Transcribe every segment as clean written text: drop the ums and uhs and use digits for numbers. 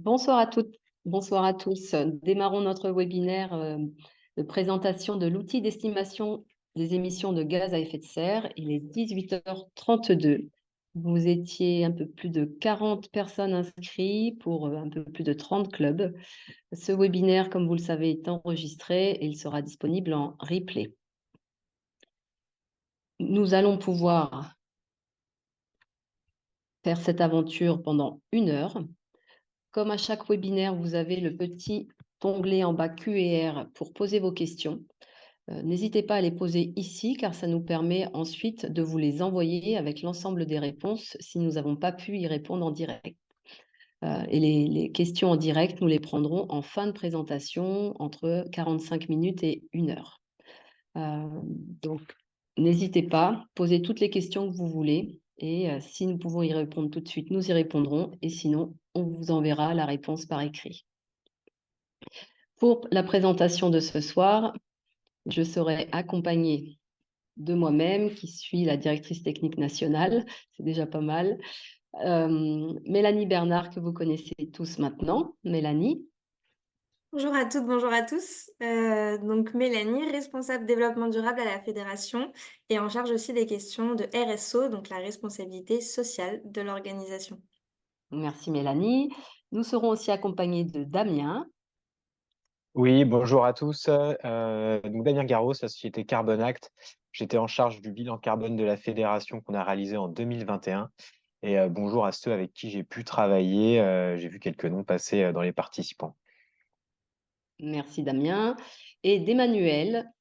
Bonsoir à toutes, bonsoir à tous. Démarrons notre webinaire de présentation de l'outil d'estimation des émissions de gaz à effet de serre. Il est 18h32. Vous étiez un peu plus de 40 personnes inscrites pour un peu plus de 30 clubs. Ce webinaire, comme vous le savez, est enregistré et il sera disponible en replay. Nous allons pouvoir faire cette aventure pendant 1 heure. Comme à chaque webinaire, vous avez le petit onglet en bas Q&R pour poser vos questions. N'hésitez pas à les poser ici car ça nous permet ensuite de vous les envoyer avec l'ensemble des réponses si nous n'avons pas pu y répondre en direct. Et les questions en direct, nous les prendrons en fin de présentation entre 45 minutes et 1 heure. Donc, n'hésitez pas, posez toutes les questions que vous voulez et si nous pouvons y répondre tout de suite, nous y répondrons et sinon, on vous enverra la réponse par écrit. Pour la présentation de ce soir, je serai accompagnée de moi-même, qui suis la directrice technique nationale, c'est déjà pas mal. Mélanie Bernard, que vous connaissez tous maintenant. Mélanie. Bonjour à toutes, bonjour à tous. Donc Mélanie, responsable développement durable à la Fédération et en charge aussi des questions de RSO, donc la responsabilité sociale de l'organisation. Merci Mélanie. Nous serons aussi accompagnés de Damien. Oui, bonjour à tous. Donc Damien Garros, la société Carbon Act. J'étais en charge du bilan carbone de la fédération qu'on a réalisé en 2021. Et bonjour à ceux avec qui j'ai pu travailler. J'ai vu quelques noms passer dans les participants. Merci Damien. Et d'Emmanuel.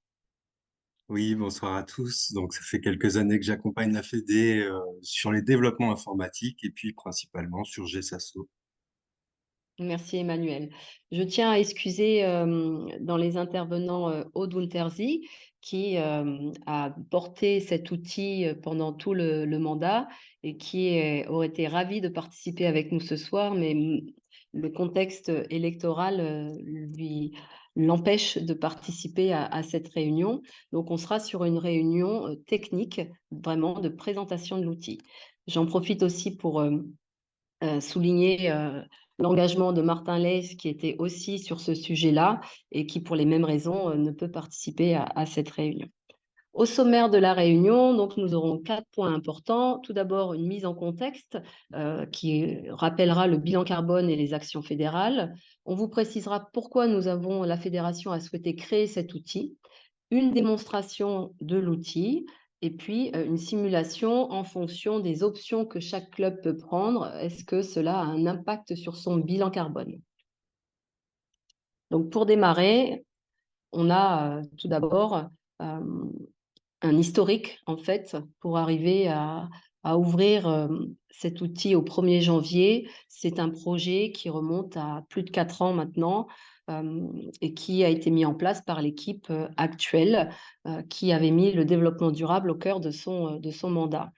Oui, bonsoir à tous. Donc, ça fait quelques années que j'accompagne la Fédé sur les développements informatiques et puis principalement sur GSASO. Merci Emmanuel. Je tiens à excuser dans les intervenants Aude Winterzi qui a porté cet outil pendant tout le mandat et qui aurait été ravi de participer avec nous ce soir, mais le contexte électoral l'empêche de participer à cette réunion. Donc on sera sur une réunion technique, vraiment de présentation de l'outil. J'en profite aussi pour souligner l'engagement de Martin Leys qui était aussi sur ce sujet-là et qui, pour les mêmes raisons, ne peut participer à cette réunion. Au sommaire de la réunion, donc, nous aurons 4 points importants. Tout d'abord, une mise en contexte qui rappellera le bilan carbone et les actions fédérales. On vous précisera pourquoi la fédération a souhaité créer cet outil, une démonstration de l'outil, et puis une simulation en fonction des options que chaque club peut prendre. Est-ce que cela a un impact sur son bilan carbone? Donc pour démarrer, on a tout d'abord un historique en fait pour arriver à ouvrir cet outil au 1er janvier. C'est un projet qui remonte à plus de 4 ans maintenant et qui a été mis en place par l'équipe actuelle qui avait mis le développement durable au cœur de son mandat.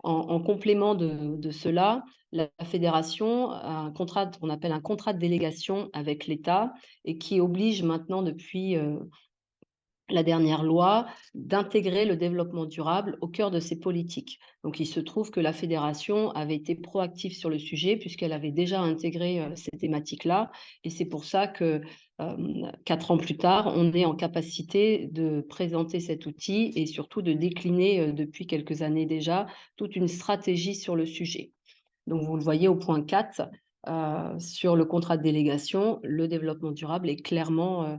En complément de cela, la fédération a un contrat, on appelle un contrat de délégation avec l'État et qui oblige maintenant depuis la dernière loi d'intégrer le développement durable au cœur de ses politiques. Donc, il se trouve que la fédération avait été proactive sur le sujet puisqu'elle avait déjà intégré ces thématiques-là. Et c'est pour ça que 4 ans plus tard, on est en capacité de présenter cet outil et surtout de décliner depuis quelques années déjà toute une stratégie sur le sujet. Donc, vous le voyez au point 4, sur le contrat de délégation, le développement durable est clairement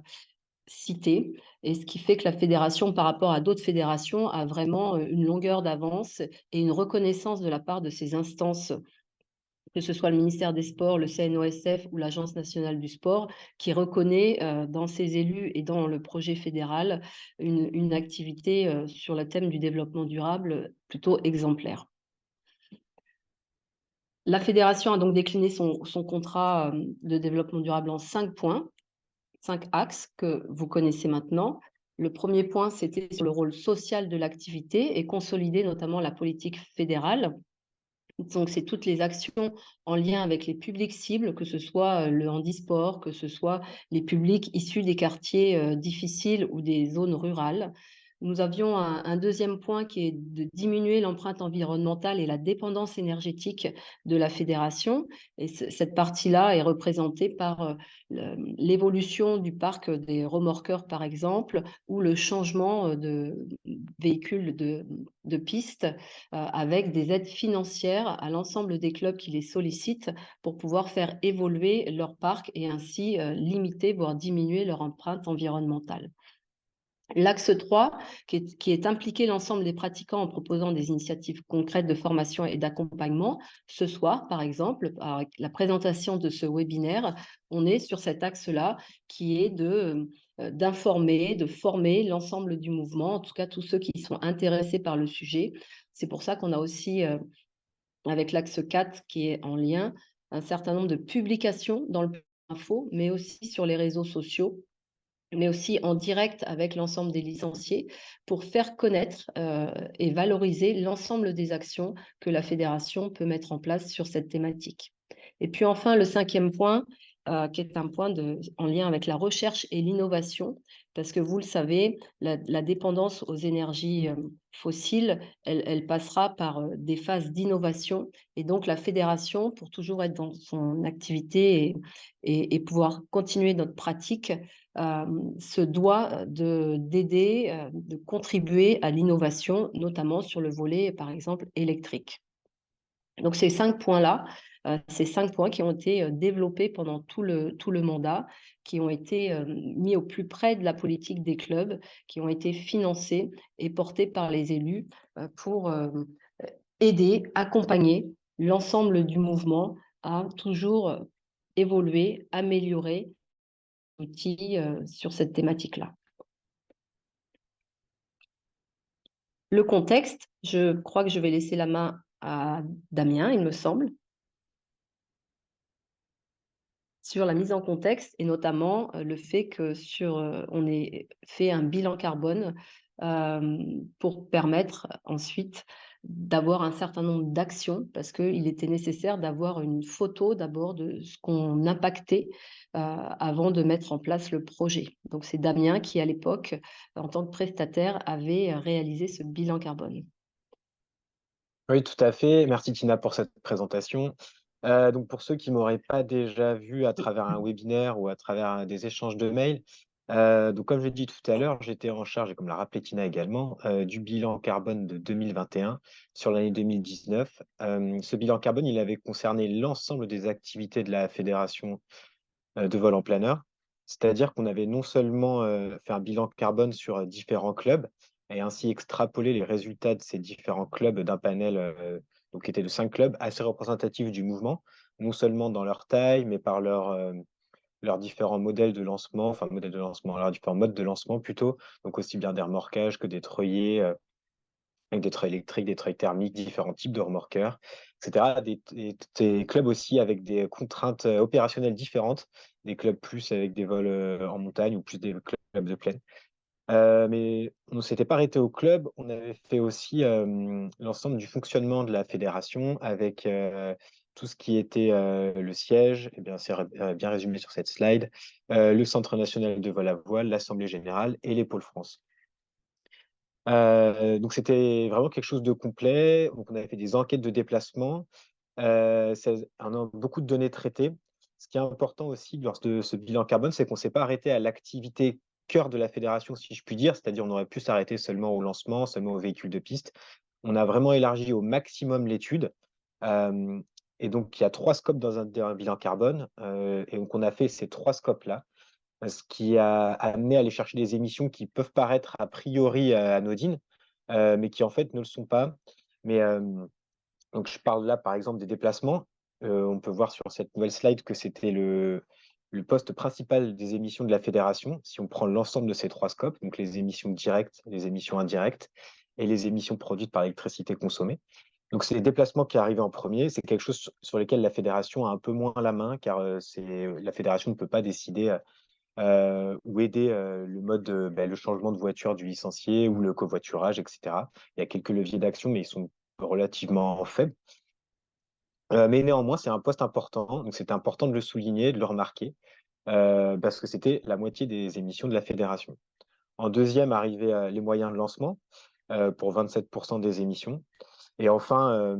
cité, et ce qui fait que la fédération, par rapport à d'autres fédérations, a vraiment une longueur d'avance et une reconnaissance de la part de ces instances, que ce soit le ministère des Sports, le CNOSF ou l'Agence nationale du sport, qui reconnaît dans ses élus et dans le projet fédéral une activité sur le thème du développement durable plutôt exemplaire. La fédération a donc décliné son contrat de développement durable en 5 points. 5 axes que vous connaissez maintenant. Le premier point, c'était sur le rôle social de l'activité et consolider notamment la politique fédérale. Donc, c'est toutes les actions en lien avec les publics cibles, que ce soit le handisport, que ce soit les publics issus des quartiers difficiles ou des zones rurales. nous avions un deuxième point qui est de diminuer l'empreinte environnementale et la dépendance énergétique de la fédération. Et cette partie-là est représentée par l'évolution du parc des remorqueurs, par exemple, ou le changement de véhicules de piste avec des aides financières à l'ensemble des clubs qui les sollicitent pour pouvoir faire évoluer leur parc et ainsi limiter, voire diminuer leur empreinte environnementale. L'axe 3, qui est impliqué l'ensemble des pratiquants en proposant des initiatives concrètes de formation et d'accompagnement. Ce soir, par exemple, avec la présentation de ce webinaire, on est sur cet axe-là qui est d'informer, de former l'ensemble du mouvement, en tout cas tous ceux qui sont intéressés par le sujet. C'est pour ça qu'on a aussi, avec l'axe 4 qui est en lien, un certain nombre de publications dans le info, mais aussi sur les réseaux sociaux, mais aussi en direct avec l'ensemble des licenciés pour faire connaître et valoriser l'ensemble des actions que la fédération peut mettre en place sur cette thématique. Et puis enfin, le 5e point, qui est un point en lien avec la recherche et l'innovation, parce que vous le savez, la dépendance aux énergies fossiles, elle passera par des phases d'innovation. Et donc, la fédération, pour toujours être dans son activité et pouvoir continuer notre pratique, se doit d'aider, de contribuer à l'innovation, notamment sur le volet, par exemple, électrique. Donc, ces 5 points-là, ces 5 points qui ont été développés pendant tout le mandat, qui ont été mis au plus près de la politique des clubs, qui ont été financés et portés par les élus pour aider, accompagner l'ensemble du mouvement à toujours évoluer, améliorer outils sur cette thématique-là. Le contexte, je crois que je vais laisser la main à Damien, il me semble, sur la mise en contexte et notamment le fait que on ait fait un bilan carbone pour permettre ensuite d'avoir un certain nombre d'actions, parce qu'il était nécessaire d'avoir une photo d'abord de ce qu'on impactait avant de mettre en place le projet. Donc c'est Damien qui, à l'époque, en tant que prestataire, avait réalisé ce bilan carbone. Oui, tout à fait. Merci Tina pour cette présentation. Donc pour ceux qui m'auraient pas déjà vu à travers un webinaire ou à travers des échanges de mails, donc comme je l'ai dit tout à l'heure, j'étais en charge, et comme l'a rappelé Tina également, du bilan carbone de 2021 sur l'année 2019. Ce bilan carbone, il avait concerné l'ensemble des activités de la fédération de vol en planeur. C'est-à-dire qu'on avait non seulement fait un bilan carbone sur différents clubs et ainsi extrapolé les résultats de ces différents clubs d'un panel donc qui était de 5 clubs assez représentatifs du mouvement, non seulement dans leur taille, mais par leurs différents modèles de lancement, enfin modèles de lancement, leurs différents modes de lancement plutôt, donc aussi bien des remorquages que des treuillers, avec des treuils électriques, des treuils thermiques, différents types de remorqueurs, etc. Des clubs aussi avec des contraintes opérationnelles différentes, des clubs plus avec des vols en montagne ou plus des clubs de plaine. Mais on ne s'était pas arrêté au club, on avait fait aussi l'ensemble du fonctionnement de la fédération avec tout ce qui était le siège, et bien c'est bien résumé sur cette slide, le Centre national de vol à voile, l'Assemblée générale et les pôles France. Donc c'était vraiment quelque chose de complet. Donc on avait fait des enquêtes de déplacement, on a beaucoup de données traitées. Ce qui est important aussi lors de ce bilan carbone, c'est qu'on ne s'est pas arrêté à l'activité cœur de la fédération, si je puis dire, c'est-à-dire on aurait pu s'arrêter seulement au lancement, seulement aux véhicules de piste. On a vraiment élargi au maximum l'étude. Et donc il y a 3 scopes dans un bilan carbone, et donc on a fait ces 3 scopes-là, ce qui a amené à aller chercher des émissions qui peuvent paraître a priori anodines, mais qui en fait ne le sont pas. Mais donc je parle là par exemple des déplacements. On peut voir sur cette nouvelle slide que c'était le poste principal des émissions de la fédération, si on prend l'ensemble de ces 3 scopes, donc les émissions directes, les émissions indirectes et les émissions produites par l'électricité consommée. Donc c'est les déplacements qui arrivent en premier, c'est quelque chose sur lequel la fédération a un peu moins la main, car la fédération ne peut pas décider ou aider le changement de voiture du licencié ou le covoiturage, etc. Il y a quelques leviers d'action, mais ils sont relativement faibles. Mais néanmoins, c'est un poste important, donc c'était important de le souligner, de le remarquer, parce que c'était la moitié des émissions de la fédération. En deuxième arrivaient les moyens de lancement pour 27% des émissions. Et enfin,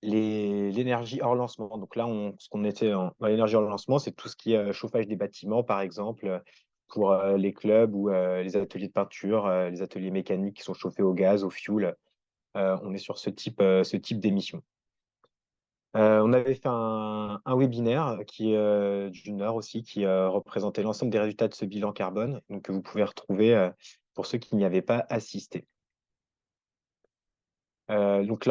l'énergie hors lancement. Donc là, ce qu'on était dans l'énergie hors lancement, c'est tout ce qui est chauffage des bâtiments, par exemple, pour les clubs ou les ateliers de peinture, les ateliers mécaniques qui sont chauffés au gaz, au fioul. On est sur ce type d'émission. On avait fait un webinaire d'une heure aussi qui représentait l'ensemble des résultats de ce bilan carbone, donc que vous pouvez retrouver pour ceux qui n'y avaient pas assisté. Donc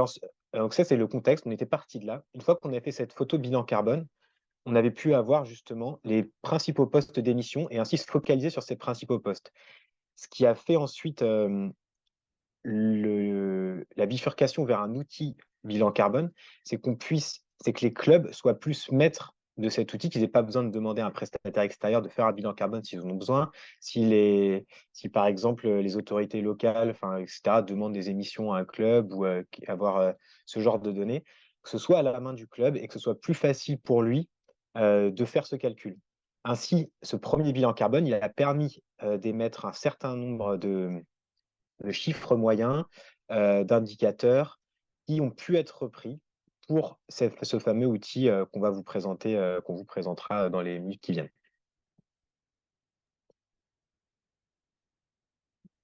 ça, c'est le contexte. On était parti de là. Une fois qu'on a fait cette photo bilan carbone, on avait pu avoir justement les principaux postes d'émission et ainsi se focaliser sur ces principaux postes. Ce qui a fait ensuite la bifurcation vers un outil bilan carbone, c'est que les clubs soient plus maîtres de cet outil, qu'ils n'aient pas besoin de demander à un prestataire extérieur de faire un bilan carbone s'ils en ont besoin. Si par exemple les autorités locales, enfin, etc., demandent des émissions à un club ou avoir ce genre de données, que ce soit à la main du club et que ce soit plus facile pour lui de faire ce calcul. Ainsi, ce premier bilan carbone, il a permis d'émettre un certain nombre de chiffres moyens, d'indicateurs qui ont pu être repris pour ce fameux outil qu'on va vous présenter, qu'on vous présentera dans les minutes qui viennent.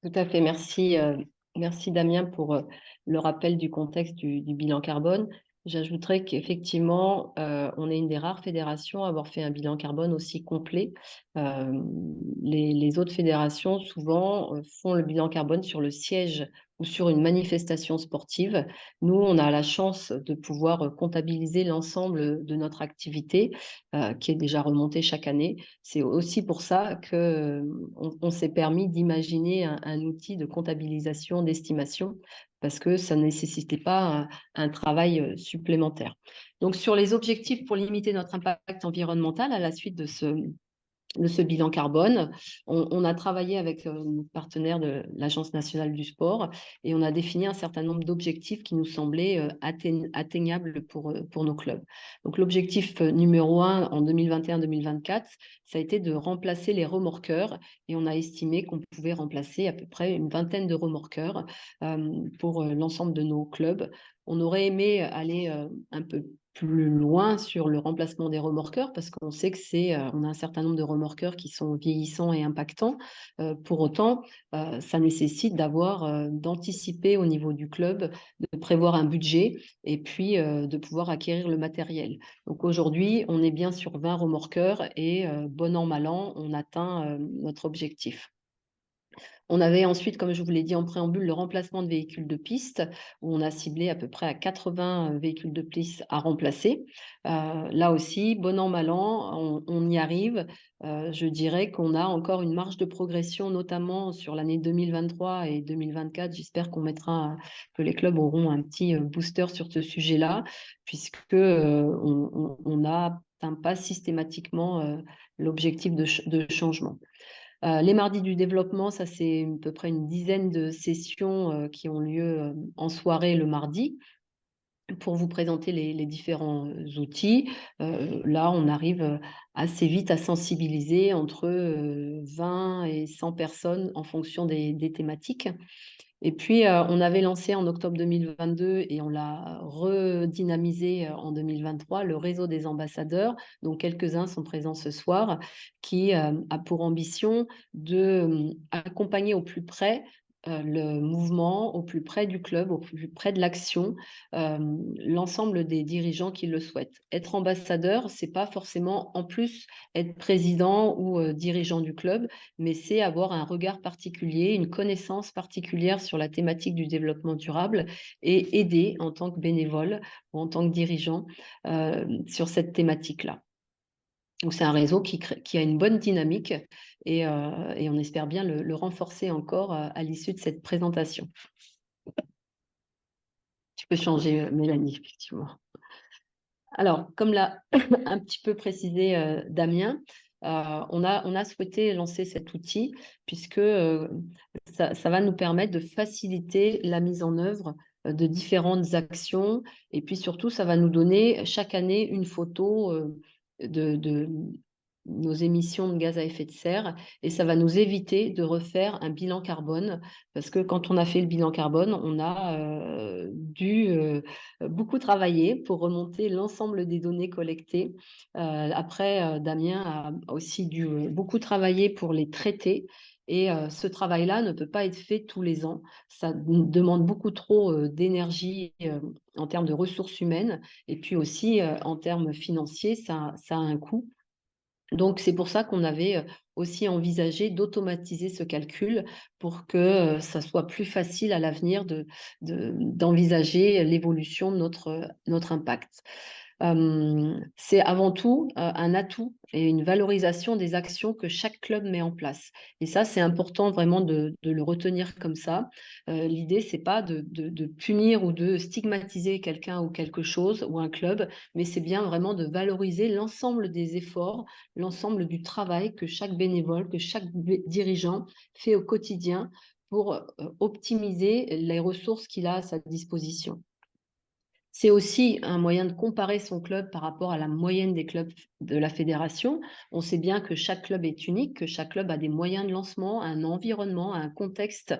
Tout à fait. Merci, merci Damien pour le rappel du contexte du bilan carbone. J'ajouterais qu'effectivement, on est une des rares fédérations à avoir fait un bilan carbone aussi complet. Les autres fédérations, souvent, font le bilan carbone sur le siège ou sur une manifestation sportive. Nous, on a la chance de pouvoir comptabiliser l'ensemble de notre activité, qui est déjà remontée chaque année. C'est aussi pour ça qu'on s'est permis d'imaginer un outil de comptabilisation, d'estimation, parce que ça ne nécessitait pas un travail supplémentaire. Donc, sur les objectifs pour limiter notre impact environnemental à la suite de ce bilan carbone. On a travaillé avec nos partenaires de l'Agence nationale du sport et on a défini un certain nombre d'objectifs qui nous semblaient atteignables pour nos clubs. Donc l'objectif numéro 1 en 2021-2024, ça a été de remplacer les remorqueurs et on a estimé qu'on pouvait remplacer à peu près une vingtaine de remorqueurs pour l'ensemble de nos clubs. On aurait aimé aller un peu plus loin sur le remplacement des remorqueurs parce qu'on sait que on a un certain nombre de remorqueurs qui sont vieillissants et impactants. Pour autant, ça nécessite d'anticiper au niveau du club, de prévoir un budget et puis de pouvoir acquérir le matériel. Donc aujourd'hui, on est bien sur 20 remorqueurs et bon an, mal an, on atteint notre objectif. On avait ensuite, comme je vous l'ai dit en préambule, le remplacement de véhicules de piste, où on a ciblé à peu près à 80 véhicules de piste à remplacer. Là aussi, bon an, mal an, on y arrive. Je dirais qu'on a encore une marge de progression, notamment sur l'année 2023 et 2024. J'espère que les clubs auront un petit booster sur ce sujet-là, puisque on n'atteint pas systématiquement l'objectif de changement. Les mardis du développement, ça c'est à peu près une dizaine de sessions qui ont lieu en soirée le mardi pour vous présenter les différents outils. Là, on arrive assez vite à sensibiliser entre 20 et 100 personnes en fonction des thématiques. Et puis, on avait lancé en octobre 2022 et on l'a redynamisé en 2023, le réseau des ambassadeurs, dont quelques-uns sont présents ce soir, qui a pour ambition d'accompagner au plus près le mouvement, au plus près du club, au plus près de l'action, l'ensemble des dirigeants qui le souhaitent. Être ambassadeur, c'est pas forcément en plus être président ou dirigeant du club, mais c'est avoir un regard particulier, une connaissance particulière sur la thématique du développement durable et aider en tant que bénévole ou en tant que dirigeant sur cette thématique-là. Donc c'est un réseau qui a une bonne dynamique et on espère bien le renforcer encore à l'issue de cette présentation. Tu peux changer, Mélanie, effectivement. Alors, comme l'a un petit peu précisé Damien, on a souhaité lancer cet outil puisque ça va nous permettre de faciliter la mise en œuvre de différentes actions et puis surtout, ça va nous donner chaque année une photo nos émissions de gaz à effet de serre et ça va nous éviter de refaire un bilan carbone parce que quand on a fait le bilan carbone, on a dû beaucoup travailler pour remonter l'ensemble des données collectées. Après, Damien a aussi dû beaucoup travailler pour les traiter et ce travail-là ne peut pas être fait tous les ans. Ça demande beaucoup trop d'énergie en termes de ressources humaines et puis aussi en termes financiers, ça a un coût. Donc, c'est pour ça qu'on avait aussi envisagé d'automatiser ce calcul pour que ça soit plus facile à l'avenir d'envisager l'évolution de notre impact. C'est avant tout un atout et une valorisation des actions que chaque club met en place. Et ça, c'est important vraiment de le retenir comme ça. L'idée, c'est pas de punir ou de stigmatiser quelqu'un ou quelque chose ou un club, mais c'est bien vraiment de valoriser l'ensemble des efforts, l'ensemble du travail que chaque bénévole, que chaque dirigeant fait au quotidien pour optimiser les ressources qu'il a à sa disposition. C'est aussi un moyen de comparer son club par rapport à la moyenne des clubs de la fédération. On sait bien que chaque club est unique, que chaque club a des moyens de lancement, un environnement, un contexte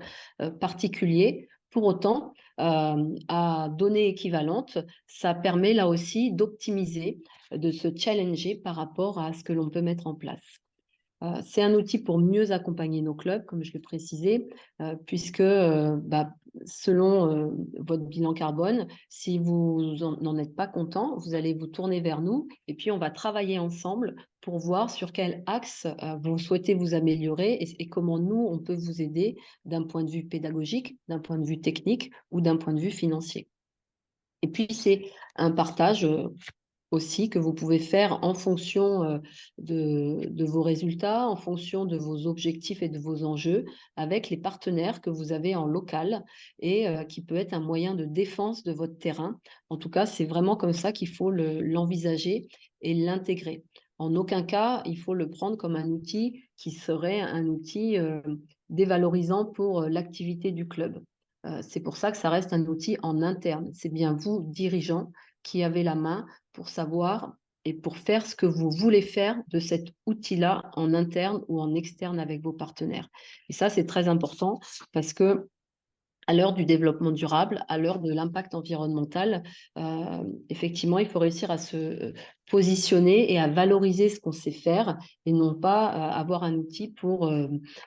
particulier. Pour autant, à données équivalentes, ça permet là aussi d'optimiser, de se challenger par rapport à ce que l'on peut mettre en place. C'est un outil pour mieux accompagner nos clubs, comme je le précisais, puisque selon votre bilan carbone, si vous n'en êtes pas content, vous allez vous tourner vers nous et puis on va travailler ensemble pour voir sur quel axe vous souhaitez vous améliorer et comment nous, on peut vous aider d'un point de vue pédagogique, d'un point de vue technique ou d'un point de vue financier. Et puis, c'est un partage aussi que vous pouvez faire en fonction de vos résultats, en fonction de vos objectifs et de vos enjeux, avec les partenaires que vous avez en local et qui peut être un moyen de défense de votre terrain. En tout cas, c'est vraiment comme ça qu'il faut l'envisager et l'intégrer. En aucun cas, il faut le prendre comme un outil qui serait un outil dévalorisant pour l'activité du club. C'est pour ça que ça reste un outil en interne. C'est bien vous, dirigeants, qui avez la main pour savoir et pour faire ce que vous voulez faire de cet outil-là en interne ou en externe avec vos partenaires. Et ça, c'est très important parce que à l'heure du développement durable, à l'heure de l'impact environnemental, effectivement, il faut réussir à se positionner et à valoriser ce qu'on sait faire et non pas avoir un outil pour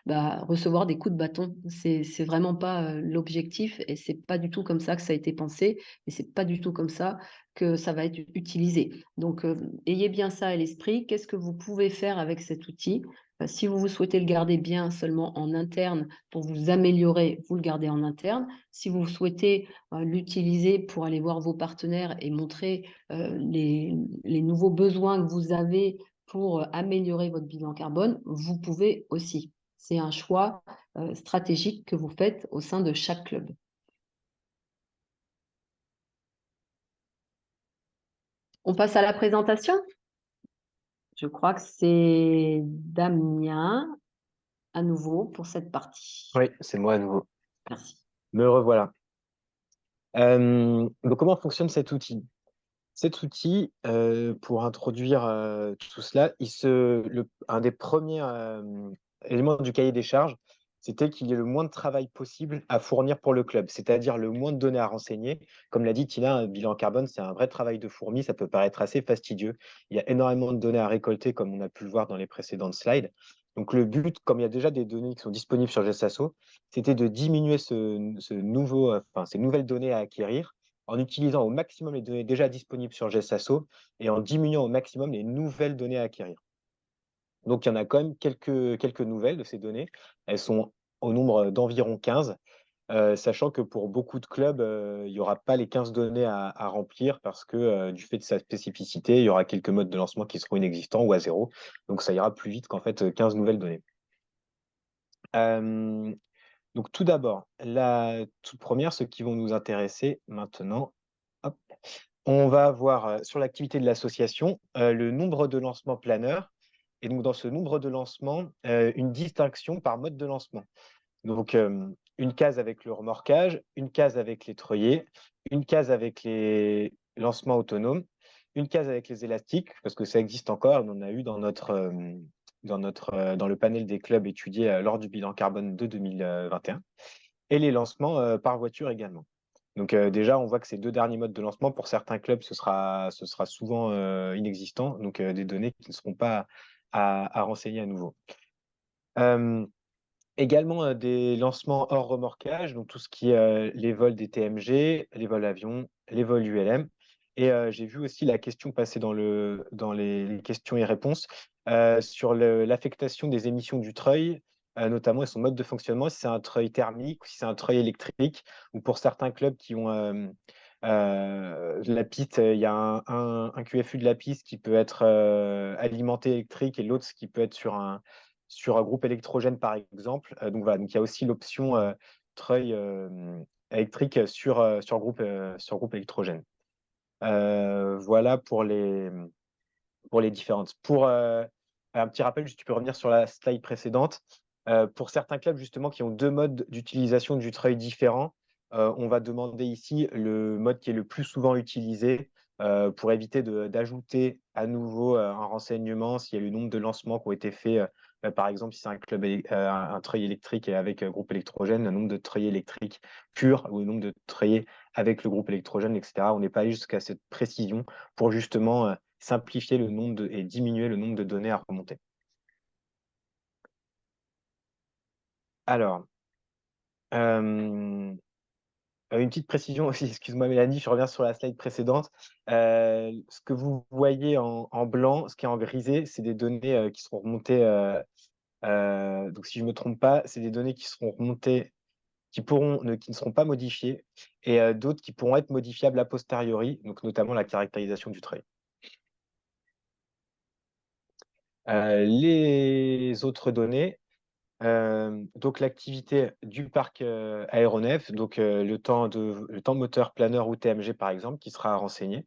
recevoir des coups de bâton. C'est vraiment pas l'objectif et c'est pas du tout comme ça que ça a été pensé et c'est pas du tout comme ça que ça va être utilisé. Donc, ayez bien ça à l'esprit. Qu'est-ce que vous pouvez faire avec cet outil? Si vous souhaitez le garder bien seulement en interne pour vous améliorer, vous le gardez en interne. Si vous souhaitez l'utiliser pour aller voir vos partenaires et montrer les nouveaux besoins que vous avez pour améliorer votre bilan carbone, vous pouvez aussi. C'est un choix stratégique que vous faites au sein de chaque club. On passe à la présentation. Je crois que c'est Damien à nouveau pour cette partie. Oui, c'est moi à nouveau. Merci. Me revoilà. Donc, comment fonctionne cet outil? Cet outil, pour introduire tout cela, un des premiers éléments du cahier des charges, c'était qu'il y ait le moins de travail possible à fournir pour le club, c'est-à-dire le moins de données à renseigner. Comme l'a dit Tina, un bilan carbone, c'est un vrai travail de fourmi, ça peut paraître assez fastidieux. Il y a énormément de données à récolter, comme on a pu le voir dans les précédentes slides. Donc le but, comme il y a déjà des données qui sont disponibles sur Gestasso, c'était de diminuer ces nouvelles données à acquérir en utilisant au maximum les données déjà disponibles sur Gestasso et en diminuant au maximum les nouvelles données à acquérir. Donc, il y en a quand même quelques nouvelles de ces données. Elles sont au nombre d'environ 15, sachant que pour beaucoup de clubs, il n'y aura pas les 15 données à remplir parce que du fait de sa spécificité, il y aura quelques modes de lancement qui seront inexistants ou à zéro. Donc, ça ira plus vite qu'en fait 15 nouvelles données. Donc, tout d'abord, la toute première, ceux qui vont nous intéresser maintenant, hop, on va voir sur l'activité de l'association le nombre de lancements planeurs. Et donc, dans ce nombre de lancements, une distinction par mode de lancement. Donc, une case avec le remorquage, une case avec les treuillers, une case avec les lancements autonomes, une case avec les élastiques, parce que ça existe encore, on en a eu dans le panel des clubs étudiés lors du bilan carbone de 2021, et les lancements par voiture également. Donc déjà, on voit que ces deux derniers modes de lancement, pour certains clubs, ce sera souvent inexistant, donc des données qui ne seront pas à renseigner à nouveau. Également des lancements hors remorquage, donc tout ce qui est les vols des TMG, les vols avions, les vols ULM. Et j'ai vu aussi la question passer dans les questions et réponses sur l'affectation des émissions du treuil, notamment et son mode de fonctionnement, si c'est un treuil thermique ou si c'est un treuil électrique, ou pour certains clubs qui ont la piste, il y a un QFU de la piste qui peut être alimenté électrique et l'autre qui peut être sur un groupe électrogène, par exemple. Donc voilà, donc il y a aussi l'option treuil électrique sur groupe électrogène. Voilà pour les différentes. Pour un petit rappel, juste, tu peux revenir sur la slide précédente. Pour certains clubs justement qui ont deux modes d'utilisation du treuil différents, on va demander ici le mode qui est le plus souvent utilisé pour éviter d'ajouter à nouveau un renseignement s'il y a le nombre de lancements qui ont été faits. Par exemple, si c'est un club, un treuil électrique avec groupe électrogène, le nombre de treuils électriques purs ou le nombre de treuillés avec le groupe électrogène, etc. On n'est pas allé jusqu'à cette précision pour justement simplifier le nombre et diminuer le nombre de données à remonter. Alors, une petite précision aussi, excuse-moi Mélanie, je reviens sur la slide précédente. Ce que vous voyez en blanc, ce qui est en grisé, c'est des données qui seront remontées. Donc, si je ne me trompe pas, c'est des données qui seront remontées, qui ne seront pas modifiées, et d'autres qui pourront être modifiables a posteriori, donc notamment la caractérisation du trait. Les autres données, donc l'activité du parc aéronef, donc le temps moteur planeur ou TMG par exemple, qui sera renseigné.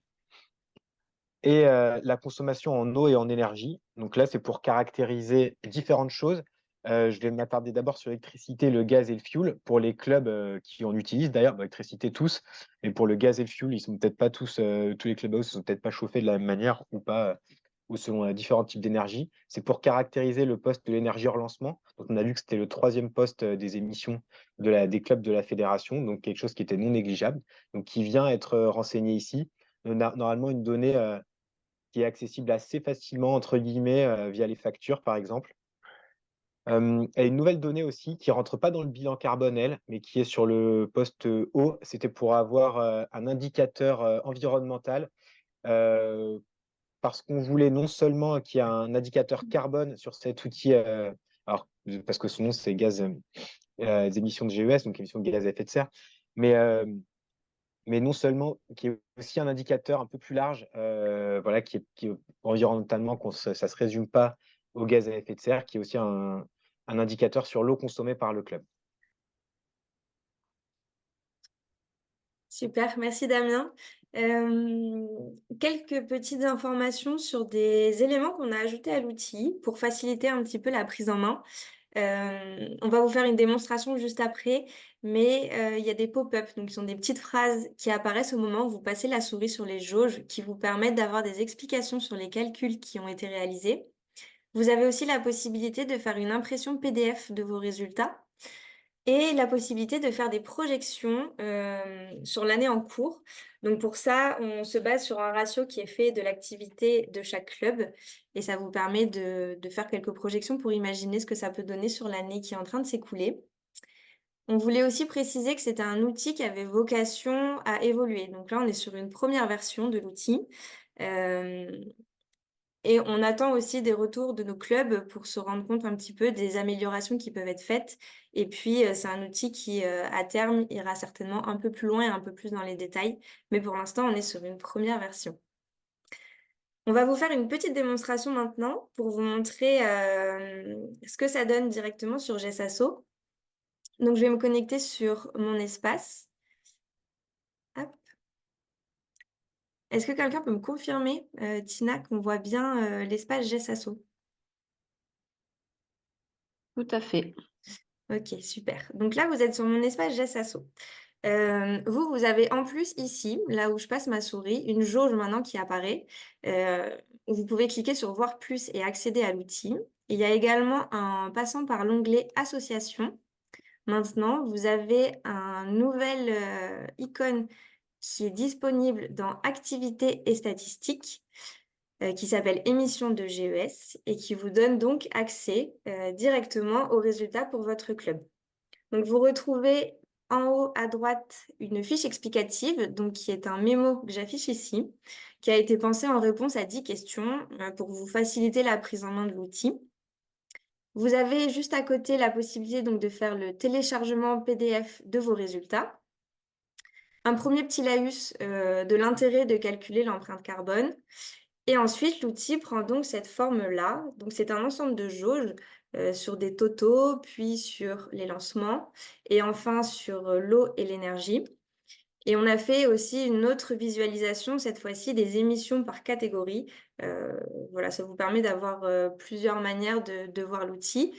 Et la consommation en eau et en énergie. Donc là, c'est pour caractériser différentes choses. Je vais m'attarder d'abord sur l'électricité, le gaz et le fuel. Pour les clubs qui en utilisent, d'ailleurs, l'électricité tous, mais pour le gaz et le fuel, ils sont peut-être pas tous les clubhouse ne sont peut-être pas chauffés de la même manière ou pas, ou selon différents types d'énergie. C'est pour caractériser le poste de l'énergie hors lancement. Donc on a vu que c'était le troisième poste des émissions des clubs de la fédération, donc quelque chose qui était non négligeable, donc qui vient être renseigné ici. On a normalement une donnée qui est accessible assez facilement, entre guillemets, via les factures, par exemple. Et une nouvelle donnée aussi qui rentre pas dans le bilan carbone, elle, mais qui est sur le poste haut, c'était pour avoir un indicateur environnemental, parce qu'on voulait non seulement qu'il y ait un indicateur carbone sur cet outil, alors, parce que son nom, c'est des émissions de GES, donc émissions de gaz à effet de serre, mais non seulement qu'il y ait aussi un indicateur un peu plus large, voilà, qui est environnementalement, ça ne se résume pas au gaz à effet de serre, qui est aussi un indicateur sur l'eau consommée par le club. Super, merci Damien. Quelques petites informations sur des éléments qu'on a ajoutés à l'outil pour faciliter un petit peu la prise en main. On va vous faire une démonstration juste après, mais il y a des pop-up, donc qui sont des petites phrases qui apparaissent au moment où vous passez la souris sur les jauges, qui vous permettent d'avoir des explications sur les calculs qui ont été réalisés. Vous avez aussi la possibilité de faire une impression PDF de vos résultats et la possibilité de faire des projections sur l'année en cours. Donc pour ça, on se base sur un ratio qui est fait de l'activité de chaque club et ça vous permet de faire quelques projections pour imaginer ce que ça peut donner sur l'année qui est en train de s'écouler. On voulait aussi préciser que c'était un outil qui avait vocation à évoluer. Donc là, on est sur une première version de l'outil. Et on attend aussi des retours de nos clubs pour se rendre compte un petit peu des améliorations qui peuvent être faites. Et puis, c'est un outil qui, à terme, ira certainement un peu plus loin et un peu plus dans les détails. Mais pour l'instant, on est sur une première version. On va vous faire une petite démonstration maintenant pour vous montrer ce que ça donne directement sur GESASO. Donc, je vais me connecter sur mon espace. Hop. Est-ce que quelqu'un peut me confirmer, Tina, qu'on voit bien l'espace GESASO? Tout à fait. Ok, super. Donc là, vous êtes sur mon espace GESASO. Vous avez en plus ici, là où je passe ma souris, une jauge maintenant qui apparaît, où vous pouvez cliquer sur Voir plus et accéder à l'outil. Il y a également, en passant par l'onglet Association, maintenant, vous avez un nouvel icône qui est disponible dans Activités et statistiques, qui s'appelle Émission de GES et qui vous donne donc accès directement aux résultats pour votre club. Donc, vous retrouvez en haut à droite une fiche explicative, donc qui est un mémo que j'affiche ici, qui a été pensé en réponse à 10 questions pour vous faciliter la prise en main de l'outil. Vous avez juste à côté la possibilité donc de faire le téléchargement PDF de vos résultats. Un premier petit laïus de l'intérêt de calculer l'empreinte carbone. Et ensuite, l'outil prend donc cette forme-là. Donc, c'est un ensemble de jauges sur des totaux, puis sur les lancements, et enfin sur l'eau et l'énergie. Et on a fait aussi une autre visualisation, cette fois-ci des émissions par catégorie. Voilà, ça vous permet d'avoir plusieurs manières de voir l'outil.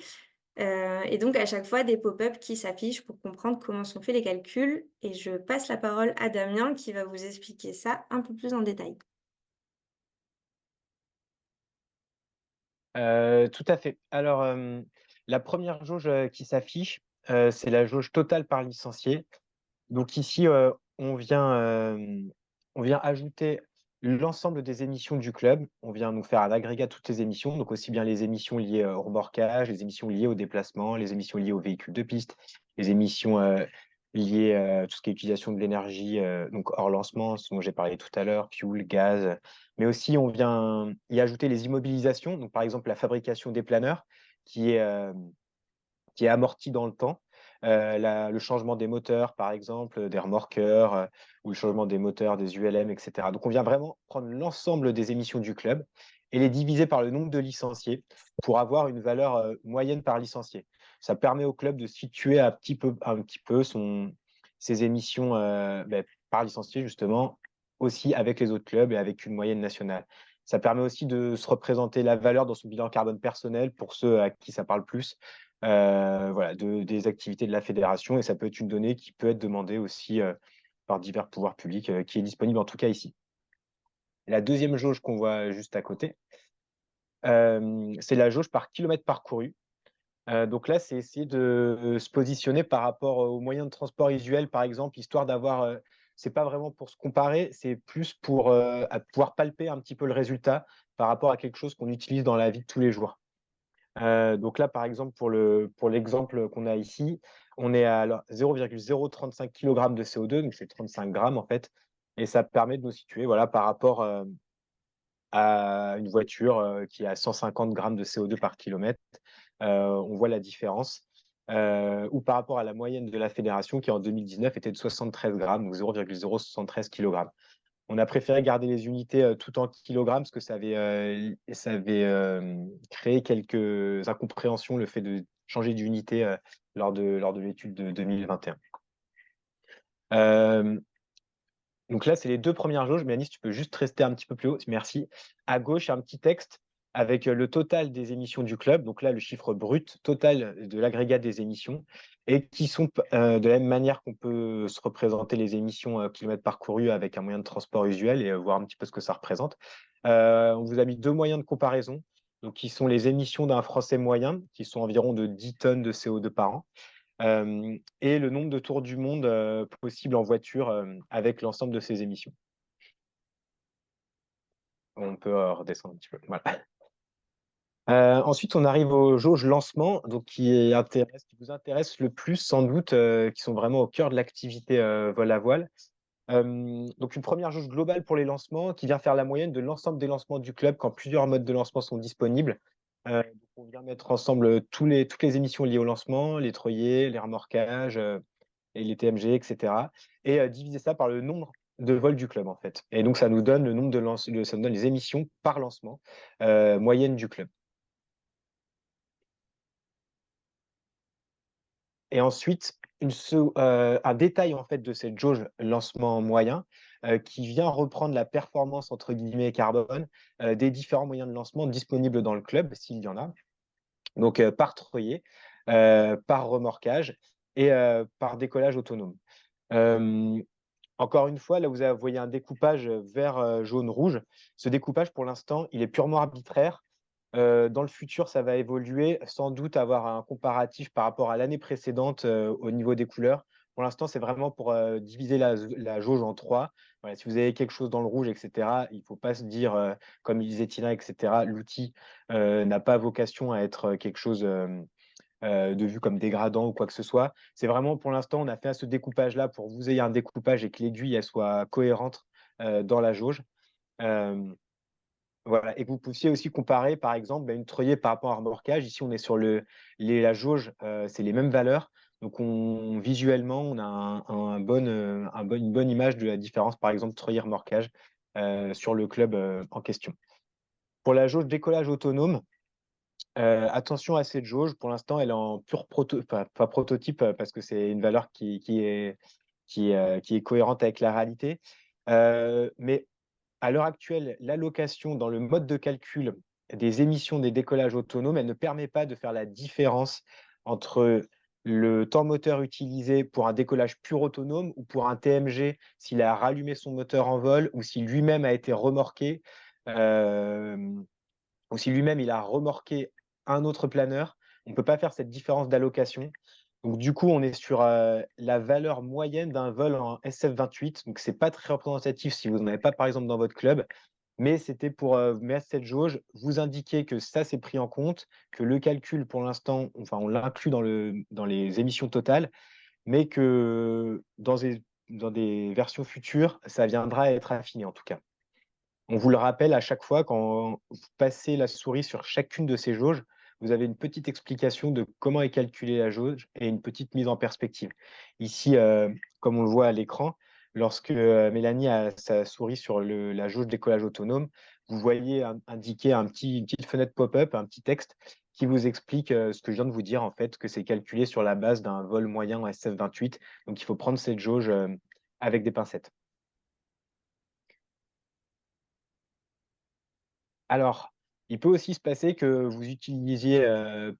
Et donc, à chaque fois, des pop-up qui s'affichent pour comprendre comment sont faits les calculs. Et je passe la parole à Damien qui va vous expliquer ça un peu plus en détail. Tout à fait. Alors, la première jauge qui s'affiche, c'est la jauge totale par licencié. Donc ici, on vient ajouter l'ensemble des émissions du club. On vient nous faire un agrégat de toutes les émissions, donc aussi bien les émissions liées au remorquage, les émissions liées au déplacement, les émissions liées aux véhicules de piste, les émissions liées à tout ce qui est utilisation de l'énergie, donc hors lancement, ce dont j'ai parlé tout à l'heure, fuel, gaz. Mais aussi, on vient y ajouter les immobilisations, donc par exemple la fabrication des planeurs, qui est, euh, qui est amorti dans le temps. Le changement des moteurs, par exemple, des remorqueurs, ou le changement des moteurs, des ULM, etc. Donc, on vient vraiment prendre l'ensemble des émissions du club et les diviser par le nombre de licenciés pour avoir une valeur moyenne par licencié. Ça permet au club de situer un petit peu ses émissions par licencié, justement, aussi avec les autres clubs et avec une moyenne nationale. Ça permet aussi de se représenter la valeur dans son bilan carbone personnel pour ceux à qui ça parle plus, voilà, des activités de la fédération. Et ça peut être une donnée qui peut être demandée aussi par divers pouvoirs publics, qui est disponible en tout cas ici. La deuxième jauge qu'on voit juste à côté, c'est la jauge par kilomètre parcouru. Donc là, c'est essayer de se positionner par rapport aux moyens de transport usuels, par exemple, histoire d'avoir. C'est pas vraiment pour se comparer, c'est plus pour pouvoir palper un petit peu le résultat par rapport à quelque chose qu'on utilise dans la vie de tous les jours. Donc là, par exemple, pour l'exemple qu'on a ici, on est à 0,035 kg de CO2, donc c'est 35 grammes en fait, et ça permet de nous situer voilà, par rapport à une voiture qui a 150 grammes de CO2 par kilomètre. On voit la différence. Ou par rapport à la moyenne de la fédération qui en 2019 était de 73 grammes, donc 0,073 kg. On a préféré garder les unités tout en kilogrammes parce que ça avait créé quelques incompréhensions, le fait de changer d'unité lors de l'étude de 2021. Donc là, c'est les deux premières jauges. Mais Anis, tu peux juste rester un petit peu plus haut. Merci. À gauche, un petit texte avec le total des émissions du club. Donc là, le chiffre brut total de l'agrégat des émissions et qui sont de la même manière qu'on peut se représenter les émissions kilomètres parcourus avec un moyen de transport usuel et voir un petit peu ce que ça représente. On vous a mis deux moyens de comparaison, donc qui sont les émissions d'un Français moyen, qui sont environ de 10 tonnes de CO2 par an, et le nombre de tours du monde possible en voiture avec l'ensemble de ces émissions. On peut redescendre un petit peu. Voilà. Ensuite, on arrive aux jauges lancement, donc qui vous intéresse le plus sans doute, qui sont vraiment au cœur de l'activité vol à voile. Donc une première jauge globale pour les lancements qui vient faire la moyenne de l'ensemble des lancements du club quand plusieurs modes de lancement sont disponibles. Donc on vient mettre ensemble toutes les émissions liées au lancement, les treuillets, les remorquages et les TMG, etc. Et diviser ça par le nombre de vols du club en fait. Et donc ça nous donne le nombre ça nous donne les émissions par lancement moyenne du club. Et ensuite, un détail en fait de cette jauge lancement moyen qui vient reprendre la performance entre guillemets carbone des différents moyens de lancement disponibles dans le club, s'il y en a. Donc par treuillet, par remorquage et par décollage autonome. Encore une fois, là, vous voyez un découpage vert, jaune, rouge. Ce découpage, pour l'instant, il est purement arbitraire. Dans le futur, ça va évoluer, sans doute avoir un comparatif par rapport à l'année précédente, au niveau des couleurs. Pour l'instant, c'est vraiment pour, diviser la jauge en 3. Voilà, si vous avez quelque chose dans le rouge et cetera, il ne faut pas se dire, comme il disait Tina et cetera, l'outil, n'a pas vocation à être, quelque chose, de vu comme dégradant ou quoi que ce soit. C'est vraiment pour l'instant, on a fait ce découpage-là pour que vous ayez un découpage et que l'aiguille, elle soit cohérente, dans la jauge. Hem voilà, et que vous puissiez aussi comparer, par exemple, une treuillée par rapport à un remorquage. Ici, on est sur la jauge, c'est les mêmes valeurs. Donc visuellement, on a une bonne image de la différence, par exemple, treuillée-remorquage, sur le club, en question. Pour la jauge décollage autonome, attention à cette jauge. Pour l'instant, elle est en pur pas prototype, parce que c'est une valeur qui est cohérente avec la réalité. Mais à l'heure actuelle, l'allocation dans le mode de calcul des émissions des décollages autonomes, elle ne permet pas de faire la différence entre le temps moteur utilisé pour un décollage pur autonome ou pour un TMG, s'il a rallumé son moteur en vol ou si lui-même a été remorqué, hem, ou si lui-même il a remorqué un autre planeur. On ne peut pas faire cette différence d'allocation. Donc du coup, on est sur, la valeur moyenne d'un vol en SF28, donc c'est pas très représentatif si vous n'en avez pas, par exemple, dans votre club, mais c'était pour, mettre cette jauge, vous indiquer que ça, c'est pris en compte, que le calcul pour l'instant, enfin, on l'inclut dans les émissions totales, mais que dans des versions futures, ça viendra être affiné en tout cas. On vous le rappelle à chaque fois quand vous passez la souris sur chacune de ces jauges, vous avez une petite explication de comment est calculée la jauge et une petite mise en perspective. Ici, comme on le voit à l'écran, lorsque, Mélanie a sa souris sur la jauge décollage autonome, vous voyez indiquer une petite fenêtre pop-up, un petit texte qui vous explique, ce que je viens de vous dire en fait, que c'est calculé sur la base d'un vol moyen en SF28. Donc il faut prendre cette jauge, avec des pincettes. Alors, il peut aussi se passer que vous utilisiez,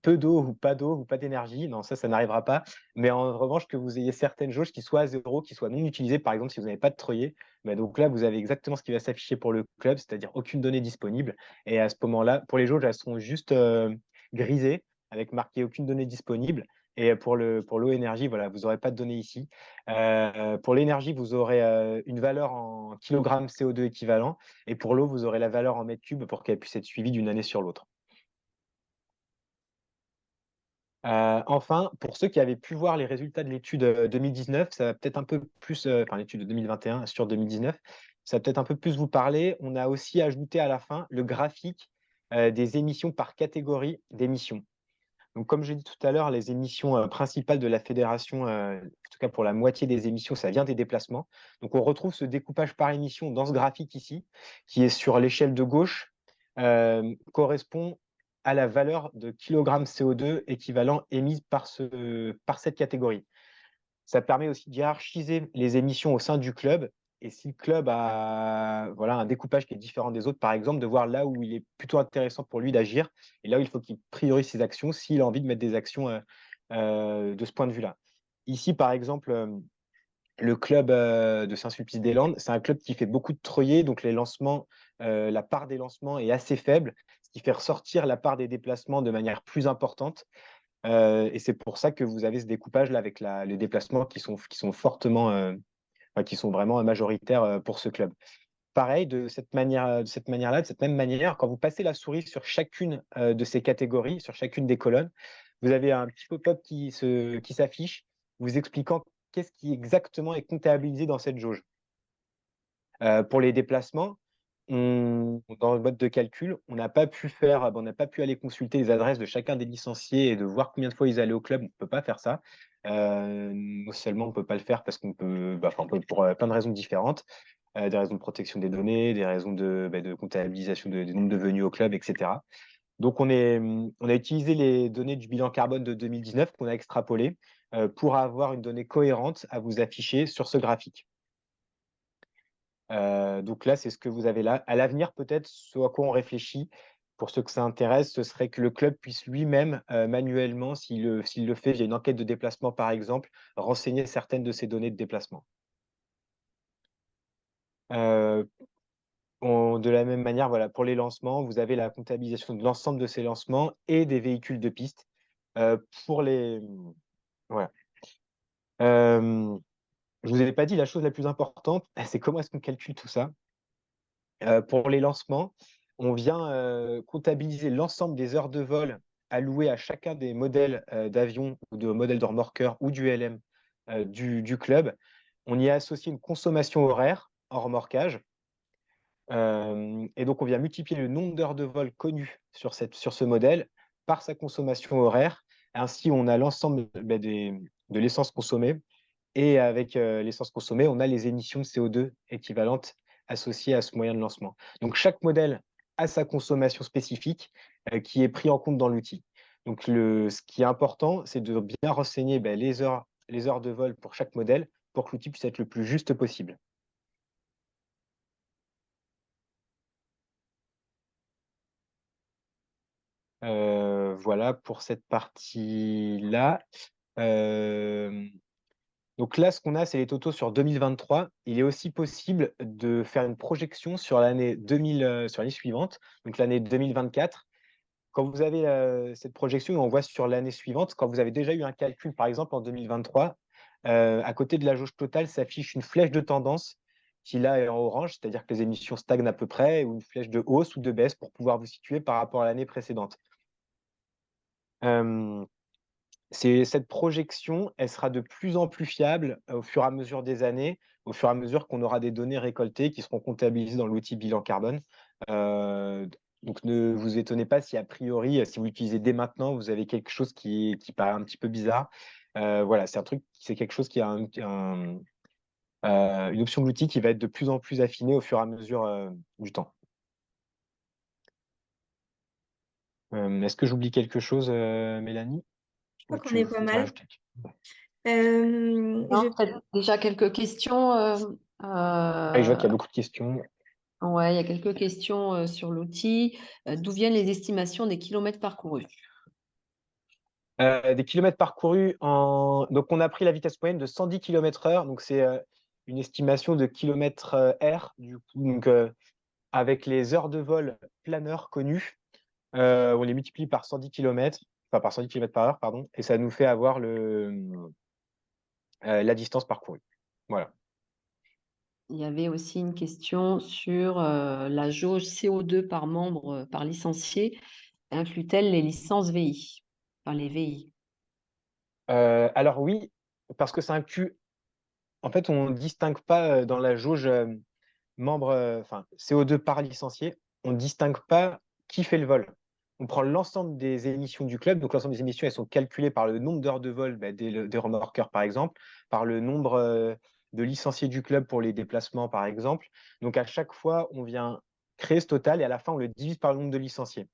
peu d'eau ou pas d'énergie. Non, ça n'arrivera pas. Mais en revanche, que vous ayez certaines jauges qui soient à 0, qui soient non utilisées. Par exemple, si vous n'avez pas de treuillet, bah, donc là, vous avez exactement ce qui va s'afficher pour le club, c'est-à-dire aucune donnée disponible. Et à ce moment-là, pour les jauges, elles seront juste, grisées avec marqué aucune donnée disponible. Et pour l'eau énergie, voilà, vous n'aurez pas de données ici. Pour l'énergie, vous aurez, une valeur en kilogrammes CO2 équivalent. Et pour l'eau, vous aurez la valeur en mètres cubes pour qu'elle puisse être suivie d'une année sur l'autre. Enfin, pour ceux qui avaient pu voir les résultats de l'étude 2019, ça va peut-être un peu plus, enfin l'étude de 2021 sur 2019, ça va peut-être un peu plus vous parler. On a aussi ajouté à la fin le graphique des émissions par catégorie d'émissions. Donc, comme je l'ai dit tout à l'heure, les émissions principales de la fédération, en tout cas pour la moitié des émissions, ça vient des déplacements. Donc, on retrouve ce découpage par émission dans ce graphique ici, qui est sur l'échelle de gauche, correspond à la valeur de kilogrammes CO2 équivalent émise par cette catégorie. Ça permet aussi de hiérarchiser les émissions au sein du club. Et si le club a voilà, un découpage qui est différent des autres, par exemple, de voir là où il est plutôt intéressant pour lui d'agir et là où il faut qu'il priorise ses actions s'il a envie de mettre des actions de ce point de vue-là. Ici, par exemple, le club de Saint-Sulpice-des-Landes, c'est un club qui fait beaucoup de treuillés, donc les lancements, la part des lancements est assez faible, ce qui fait ressortir la part des déplacements de manière plus importante. Et c'est pour ça que vous avez ce découpage-là avec les déplacements qui sont fortement, enfin, qui sont vraiment majoritaires, pour ce club. Pareil, de cette même manière, quand vous passez la souris sur chacune, de ces catégories, sur chacune des colonnes, vous avez un petit pop-up qui s'affiche, vous expliquant qu'est-ce qui exactement est comptabilisé dans cette jauge. Pour les déplacements, dans le mode de calcul, on n'a pas pu aller consulter les adresses de chacun des licenciés et de voir combien de fois ils allaient au club. On ne peut pas faire ça. Non seulement on ne peut pas le faire parce qu'on peut, on peut pour plein de raisons différentes, des raisons de protection des données, des raisons de comptabilisation du nombre de venus au club, etc. Donc on a utilisé les données du bilan carbone de 2019 qu'on a extrapolé pour avoir une donnée cohérente à vous afficher sur ce graphique. Donc là, c'est ce que vous avez là. À l'avenir, peut-être, ce à quoi on réfléchit pour ceux que ça intéresse, ce serait que le club puisse lui-même, manuellement, s'il le fait via une enquête de déplacement par exemple, renseigner certaines de ses données de déplacement. Heu, de la même manière, voilà, pour les lancements, vous avez la comptabilisation de l'ensemble de ces lancements et des véhicules de piste, pour les voilà. Je vous avais pas dit la chose la plus importante, c'est comment est-ce qu'on calcule tout ça? Pour les lancements, on vient, comptabiliser l'ensemble des heures de vol allouées à chacun des modèles, d'avions ou de modèles de remorqueurs ou du LM, du club. On y a associé une consommation horaire en remorquage, hem et donc on vient multiplier le nombre d'heures de vol connues sur ce modèle par sa consommation horaire. Ainsi, on a l'ensemble, de l'essence consommée et avec, l'essence consommée, on a les émissions de CO2 équivalentes associées à ce moyen de lancement. Donc chaque modèle a sa consommation spécifique, qui est pris en compte dans l'outil. Donc ce qui est important, c'est de bien renseigner, les heures de vol pour chaque modèle, pour que l'outil puisse être le plus juste possible. Voilà pour cette partie-là. Hem Donc là, ce qu'on a, c'est les totaux sur 2023. Il est aussi possible de faire une projection sur l'année suivante, donc l'année 2024. Quand vous avez, cette projection, on voit sur l'année suivante, quand vous avez déjà eu un calcul, par exemple en 2023, à côté de la jauge totale s'affiche une flèche de tendance qui là est en orange, c'est-à-dire que les émissions stagnent à peu près, ou une flèche de hausse ou de baisse pour pouvoir vous situer par rapport à l'année précédente. Hem Cette projection, elle sera de plus en plus fiable, au fur et à mesure des années, au fur et à mesure qu'on aura des données récoltées qui seront comptabilisées dans l'outil bilan carbone. Donc ne vous étonnez pas si a priori, si vous l'utilisez dès maintenant, vous avez quelque chose qui paraît un petit peu bizarre. Voilà, c'est quelque chose qui a une option de l'outil qui va être de plus en plus affinée au fur et à mesure, du temps. Est-ce que j'oublie quelque chose, Mélanie? Je Ou crois qu'on tu est pas voudrais mal. ajouter? Je Non, peut-être déjà quelques questions, Ah, je vois qu'il y a beaucoup de questions. ouais, il y a quelques questions, sur l'outil. D'où viennent les estimations des kilomètres parcourus? Des kilomètres parcourus donc on a pris la vitesse moyenne de 110 km/h, donc c'est, une estimation de kilomètres, heure du coup, donc avec les heures de vol planeurs connues, on les multiplie par 110 kilomètres, enfin par 110 km/h pardon, et ça nous fait avoir la distance parcourue. Voilà. Il y avait aussi une question sur, la jauge CO2 par membre, par licencié. Inclut-elle les licences VI? Enfin, les VI. Alors oui, parce que ça inclut en fait, on distingue pas, dans la jauge, enfin CO2 par licencié, on distingue pas qui fait le vol. On prend l'ensemble des émissions du club, donc l'ensemble des émissions, elles sont calculées par le nombre d'heures de vol, des remorqueurs, par exemple, par le nombre, de licenciés du club pour les déplacements, par exemple. Donc à chaque fois, on vient créer ce total et à la fin, on le divise par le nombre de licenciés.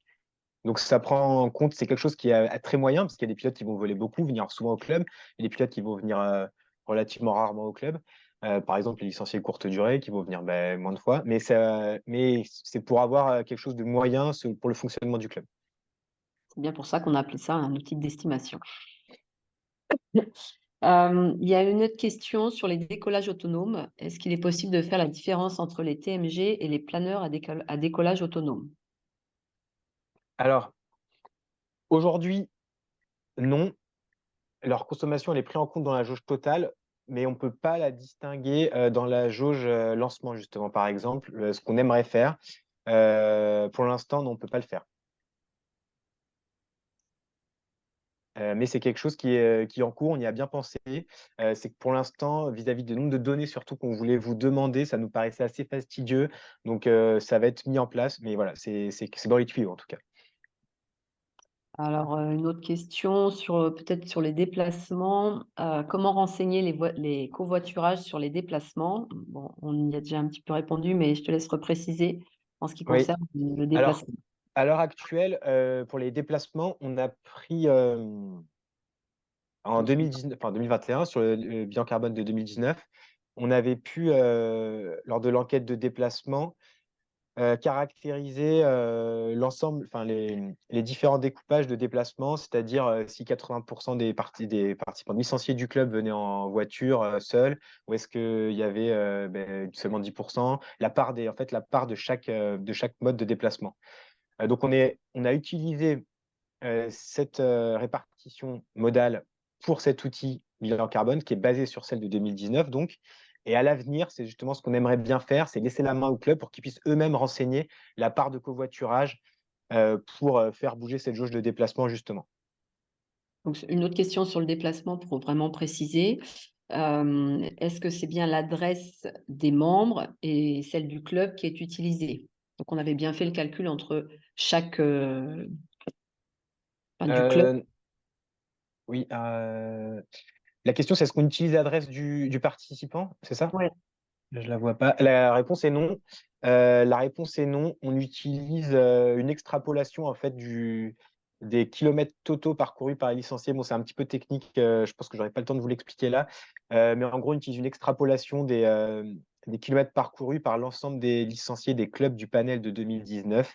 Donc ça prend en compte, c'est quelque chose qui est, très moyen parce qu'il y a des pilotes qui vont voler beaucoup, venir souvent au club, et des pilotes qui vont venir, relativement rarement au club. Par exemple, les licenciés courte durée qui vont venir, moins de fois, mais c'est pour avoir, quelque chose de moyen pour le fonctionnement du club. C'est bien pour ça qu'on a appelé ça un outil d'estimation. Il y a une autre question sur les décollages autonomes. Est-ce qu'il est possible de faire la différence entre les TMG et les planeurs à décollage autonome? Alors, aujourd'hui, non, leur consommation, elle est prise en compte dans la jauge totale, mais on peut pas la distinguer, dans la jauge, lancement justement, par exemple, ce qu'on aimerait faire. Pour l'instant, non, on peut pas le faire. Mais c'est quelque chose qui est en cours, on y a bien pensé. C'est que pour l'instant, vis-à-vis du nombre de données surtout qu'on voulait vous demander, ça nous paraissait assez fastidieux. Donc, ça va être mis en place, mais voilà, c'est dans les tuyaux en tout cas. Alors, une autre question sur, peut-être sur les déplacements. Comment renseigner les covoiturages sur les déplacements? Bon, on y a déjà un petit peu répondu, mais je te laisse repréciser en ce qui Oui, concerne le alors déplacement. à l'heure actuelle, pour les déplacements, on a pris, en 2019, enfin 2021 sur le bilan carbone de 2019, on avait pu, lors de l'enquête de déplacement, caractériser l'ensemble, enfin les différents découpages de déplacements, c'est-à-dire si 80% des participants licenciés du club venaient en voiture seuls, ou est-ce qu'il y avait seulement 10%, en fait, la part de chaque mode de déplacement. Donc on a utilisé cette répartition modale pour cet outil bilan carbone qui est basé sur celle de 2019 donc. Et à l'avenir, c'est justement ce qu'on aimerait bien faire, c'est laisser la main au club pour qu'ils puissent eux-mêmes renseigner la part de covoiturage pour faire bouger cette jauge de déplacement justement. Donc, une autre question sur le déplacement pour vraiment préciser. Est-ce que c'est bien l'adresse des membres et celle du club qui est utilisée? Donc, on avait bien fait le calcul entre chaque du club. Oui, la question c'est est-ce qu'on utilise l'adresse du participant, c'est ça? Ouais. Je la vois pas. La réponse est non. La réponse est non. On utilise une extrapolation en fait des kilomètres totaux parcourus par les licenciés. Bon, c'est un petit peu technique. Je pense que j'aurai pas le temps de vous l'expliquer là. Mais en gros, on utilise une extrapolation des kilomètres parcourus par l'ensemble des licenciés des clubs du panel de 2019.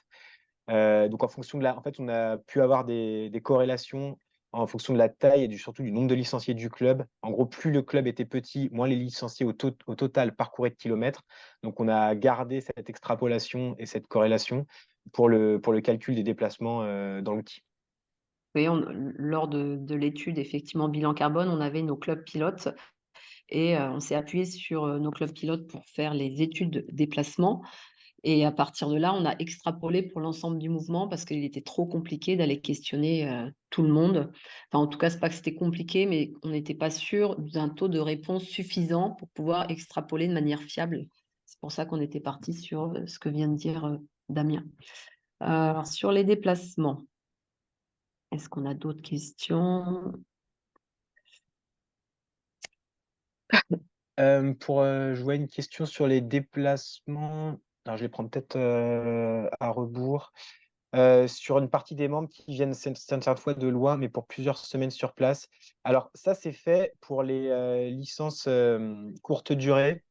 Donc, en fonction en fait, on a pu avoir des corrélations en fonction de la taille et surtout du nombre de licenciés du club. En gros, plus le club était petit, moins les licenciés au total parcouraient de kilomètres. Donc, on a gardé cette extrapolation et cette corrélation pour le calcul des déplacements dans l'outil. Oui, lors de l'étude, effectivement, bilan carbone, on avait nos clubs pilotes et on s'est appuyé sur nos clubs pilotes pour faire les études de déplacement. Et à partir de là, on a extrapolé pour l'ensemble du mouvement parce qu'il était trop compliqué d'aller questionner tout le monde. Enfin, en tout cas, c'est pas que c'était compliqué, mais on n'était pas sûr d'un taux de réponse suffisant pour pouvoir extrapoler de manière fiable. C'est pour ça qu'on était parti sur ce que vient de dire Damien. Alors, sur les déplacements, est-ce qu'on a d'autres questions? Je vois une question sur les déplacements. Alors, je vais prendre peut-être à rebours. Sur une partie des membres qui viennent certaines fois de loin, mais pour plusieurs semaines sur place. Alors, ça, c'est fait pour les licences courte durée,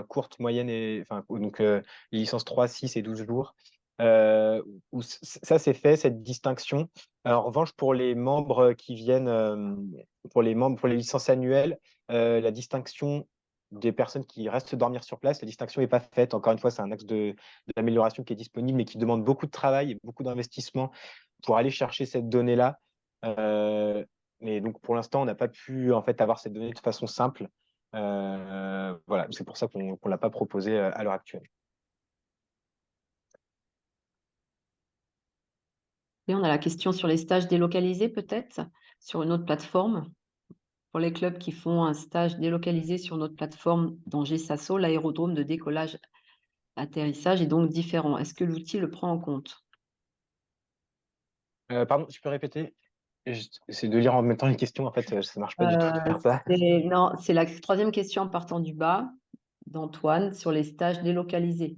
courte, moyenne, et enfin, donc les licences 3, 6 et 12 jours. Ça, c'est fait, cette distinction. Alors, en revanche, pour les membres qui viennent, pour les licences annuelles, la distinction des personnes qui restent dormir sur place, la distinction n'est pas faite. Encore une fois, c'est un axe d'amélioration qui est disponible, mais qui demande beaucoup de travail et beaucoup d'investissement pour aller chercher cette donnée-là. Mais donc, pour l'instant, on n'a pas pu en fait avoir cette donnée de façon simple. Voilà, c'est pour ça qu'on ne l'a pas proposé à l'heure actuelle. Et on a la question sur les stages délocalisés, peut-être, sur une autre plateforme. Pour les clubs qui font un stage délocalisé sur notre plateforme dans GSASO, l'aérodrome de décollage atterrissage est donc différent. Est-ce que l'outil le prend en compte? Pardon, tu peux répéter? C'est de lire en même temps les questions, en fait, ça ne marche pas du tout de faire ça. Non, c'est la troisième question en partant du bas d'Antoine sur les stages délocalisés.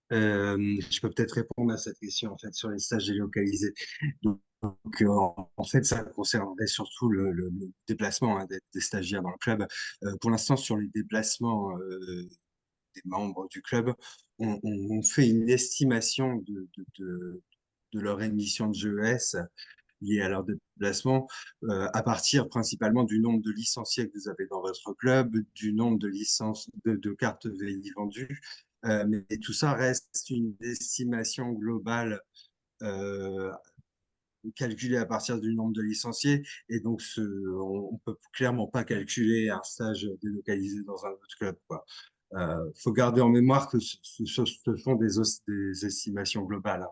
Je peux peut-être répondre à cette question en fait sur les stages délocalisés. Donc, en fait, ça concernerait surtout le déplacement des stagiaires dans le club. Pour l'instant, sur les déplacements des membres du club, on fait une estimation de leur émission de GES liée à leur déplacement à partir principalement du nombre de licenciés que vous avez dans votre club, du nombre de licences de cartes VI vendues. Mais tout ça reste une estimation globale calculée à partir du nombre de licenciés. Et donc, on ne peut clairement pas calculer un stage délocalisé dans un autre club, quoi. Faut garder en mémoire que ce sont des estimations globales, hein.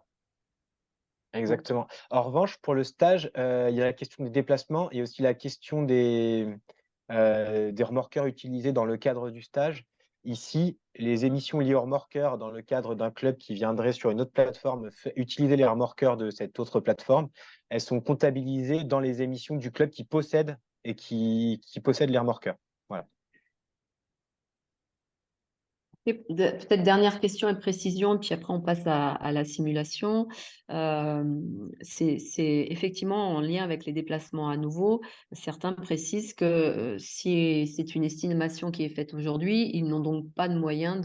Exactement. En revanche, pour le stage, il y a la question des déplacements et aussi la question des remorqueurs utilisés dans le cadre du stage. Ici, les émissions liées aux remorqueurs dans le cadre d'un club qui viendrait sur une autre plateforme utiliser les remorqueurs de cette autre plateforme, elles sont comptabilisées dans les émissions du club qui possède qui possède les remorqueurs. Voilà. Et peut-être dernière question et précision, puis après on passe à la simulation. C'est effectivement en lien avec les déplacements à nouveau. Certains précisent que si c'est une estimation qui est faite aujourd'hui, ils n'ont donc pas de moyen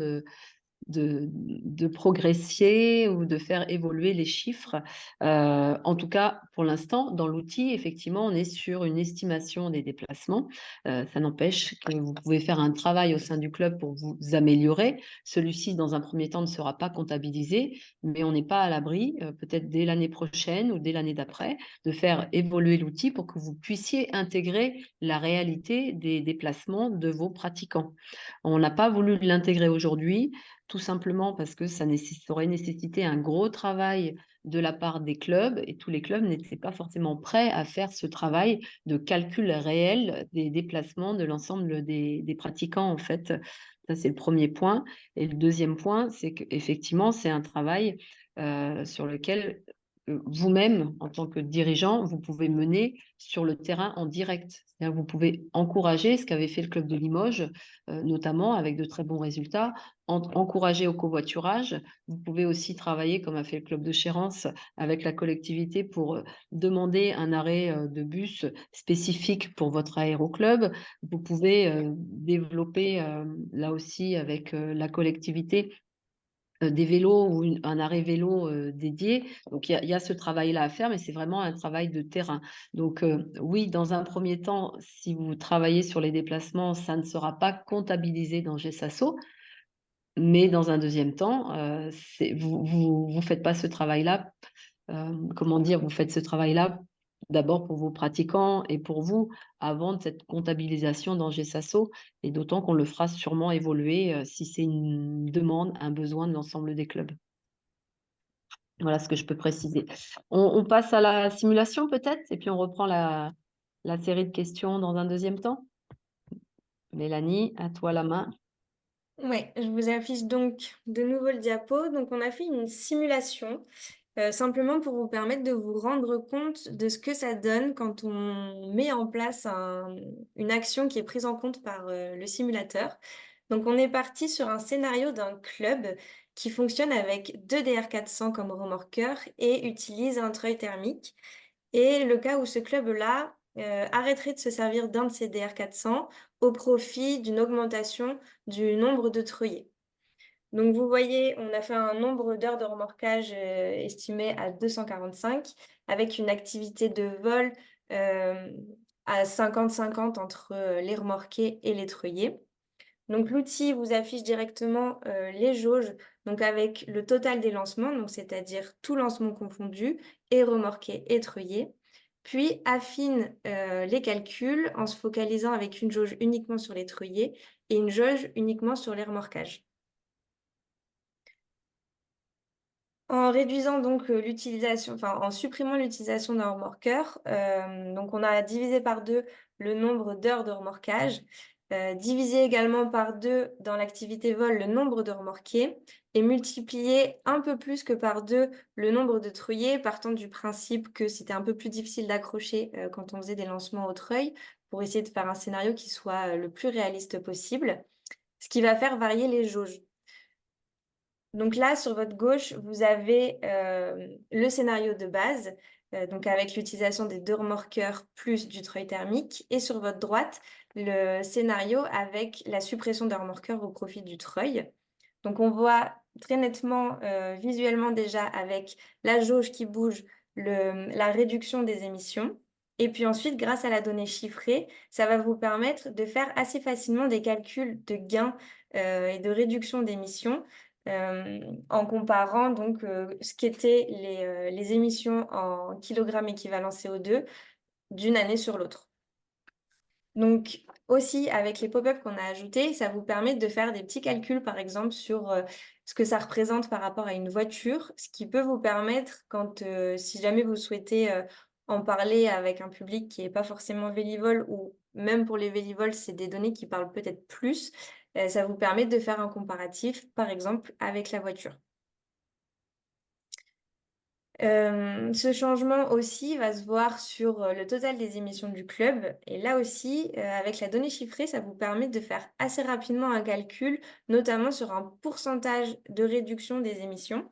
de progresser ou de faire évoluer les chiffres. En tout cas, pour l'instant, dans l'outil, effectivement, on est sur une estimation des déplacements. Ça n'empêche que vous pouvez faire un travail au sein du club pour vous améliorer. Celui-ci, dans un premier temps, ne sera pas comptabilisé, mais on n'est pas à l'abri, peut-être dès l'année prochaine ou dès l'année d'après, de faire évoluer l'outil pour que vous puissiez intégrer la réalité des déplacements de vos pratiquants. On n'a pas voulu l'intégrer aujourd'hui, tout simplement parce que ça aurait nécessité un gros travail de la part des clubs et tous les clubs n'étaient pas forcément prêts à faire ce travail de calcul réel des déplacements de l'ensemble des pratiquants, en fait. Ça, c'est le premier point. Et le deuxième point, c'est qu'effectivement, c'est un travail sur lequel vous-même, en tant que dirigeant, vous pouvez mener sur le terrain en direct. C'est-à-dire vous pouvez encourager ce qu'avait fait le club de Limoges, notamment avec de très bons résultats, encourager au covoiturage. Vous pouvez aussi travailler, comme a fait le club de Chérence, avec la collectivité pour demander un arrêt de bus spécifique pour votre aéroclub. Vous pouvez développer, là aussi, avec la collectivité, des vélos ou un arrêt vélo dédié. Donc, il y a ce travail-là à faire, mais c'est vraiment un travail de terrain. Donc, oui, dans un premier temps, si vous travaillez sur les déplacements, ça ne sera pas comptabilisé dans GESASO. Mais dans un deuxième temps, vous faites pas ce travail-là, comment dire? Vous faites ce travail-là d'abord pour vos pratiquants et pour vous, avant de cette comptabilisation dans GESASO et d'autant qu'on le fera sûrement évoluer, si c'est une demande, un besoin de l'ensemble des clubs. Voilà ce que je peux préciser. On passe à la simulation peut-être et puis on reprend la série de questions dans un deuxième temps? Mélanie, à toi la main. Oui, je vous affiche donc de nouveau le diapo. Donc, on a fait une simulation simplement pour vous permettre de vous rendre compte de ce que ça donne quand on met en place une action qui est prise en compte par le simulateur. Donc, on est parti sur un scénario d'un club qui fonctionne avec 2 DR400 comme remorqueur et utilise un treuil thermique. Et le cas où ce club-là arrêterait de se servir d'un de ces DR400 au profit d'une augmentation du nombre de treuillés. Donc vous voyez, on a fait un nombre d'heures de remorquage estimé à 245 avec une activité de vol à 50-50 entre les remorqués et les treuillés. Donc l'outil vous affiche directement les jauges, donc avec le total des lancements, donc c'est-à-dire tout lancement confondu, et remorqué et treuillé, puis affine les calculs en se focalisant avec une jauge uniquement sur les treuillés et une jauge uniquement sur les remorquages. En réduisant donc l'utilisation, enfin en supprimant l'utilisation d'un remorqueur, donc on a divisé par 2 le nombre d'heures de remorquage, divisé également par 2 dans l'activité vol le nombre de remorqués et multiplié un peu plus que par 2 le nombre de treuillés, partant du principe que c'était un peu plus difficile d'accrocher quand on faisait des lancements au treuil, pour essayer de faire un scénario qui soit le plus réaliste possible, ce qui va faire varier les jauges. Donc là, sur votre gauche, vous avez le scénario de base, donc avec l'utilisation des 2 remorqueurs plus du treuil thermique. Et sur votre droite, le scénario avec la suppression des remorqueurs au profit du treuil. Donc on voit très nettement, visuellement déjà, avec la jauge qui bouge, la réduction des émissions. Et puis ensuite, grâce à la donnée chiffrée, ça va vous permettre de faire assez facilement des calculs de gains et de réduction d'émissions en comparant donc ce qu'étaient les émissions en kilogrammes équivalent CO2 d'une année sur l'autre. Donc aussi, avec les pop-up qu'on a ajoutés, ça vous permet de faire des petits calculs, par exemple, sur ce que ça représente par rapport à une voiture, ce qui peut vous permettre, si jamais vous souhaitez en parler avec un public qui n'est pas forcément vélivole, ou même pour les vélivoles, c'est des données qui parlent peut-être plus, ça vous permet de faire un comparatif, par exemple, avec la voiture. Ce changement aussi va se voir sur le total des émissions du club. Et là aussi, avec la donnée chiffrée, ça vous permet de faire assez rapidement un calcul, notamment sur un pourcentage de réduction des émissions.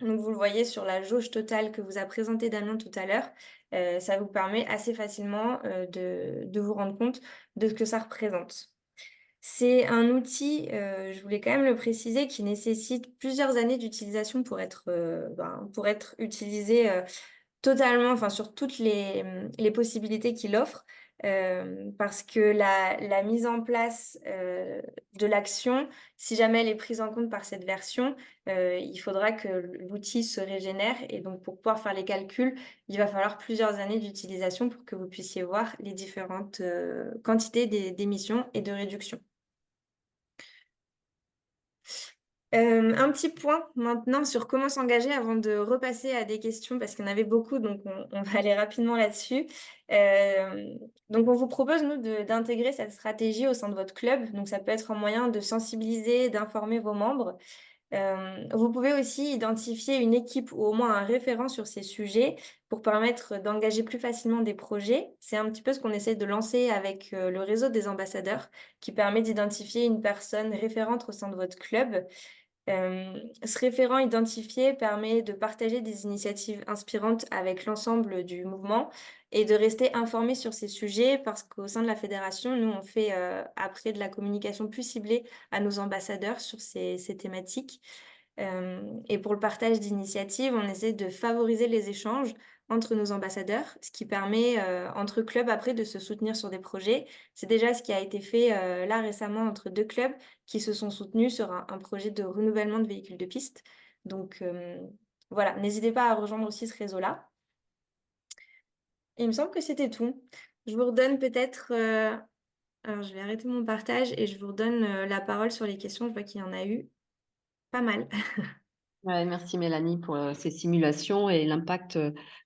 Donc, vous le voyez sur la jauge totale que vous a présentée Damien tout à l'heure. Ça vous permet assez facilement de vous rendre compte de ce que ça représente. C'est un outil, je voulais quand même le préciser, qui nécessite plusieurs années d'utilisation pour être utilisé, totalement, enfin sur toutes les possibilités qu'il offre, parce que la mise en place, de l'action, si jamais elle est prise en compte par cette version, il faudra que l'outil se régénère et donc pour pouvoir faire les calculs, il va falloir plusieurs années d'utilisation pour que vous puissiez voir les différentes, quantités d'émissions et de réductions. Un petit point maintenant sur comment s'engager avant de repasser à des questions parce qu'il y en avait beaucoup, donc on va aller rapidement là-dessus. Donc on vous propose, nous, d'intégrer cette stratégie au sein de votre club. Donc ça peut être un moyen de sensibiliser, d'informer vos membres. Vous pouvez aussi identifier une équipe ou au moins un référent sur ces sujets pour permettre d'engager plus facilement des projets. C'est un petit peu ce qu'on essaie de lancer avec le réseau des ambassadeurs qui permet d'identifier une personne référente au sein de votre club. Ce référent identifié permet de partager des initiatives inspirantes avec l'ensemble du mouvement et de rester informé sur ces sujets parce qu'au sein de la fédération, nous, on fait après de la communication plus ciblée à nos ambassadeurs sur ces thématiques. Et pour le partage d'initiatives, on essaie de favoriser les échanges entre nos ambassadeurs, ce qui permet entre clubs après de se soutenir sur des projets. C'est déjà ce qui a été fait là récemment entre deux clubs qui se sont soutenus sur un projet de renouvellement de véhicules de piste. Donc voilà, n'hésitez pas à rejoindre aussi ce réseau-là. Et il me semble que c'était tout. Je vous redonne peut-être... alors je vais arrêter mon partage et je vous redonne la parole sur les questions. Je vois qu'il y en a eu pas mal. Ouais, merci Mélanie pour ces simulations et l'impact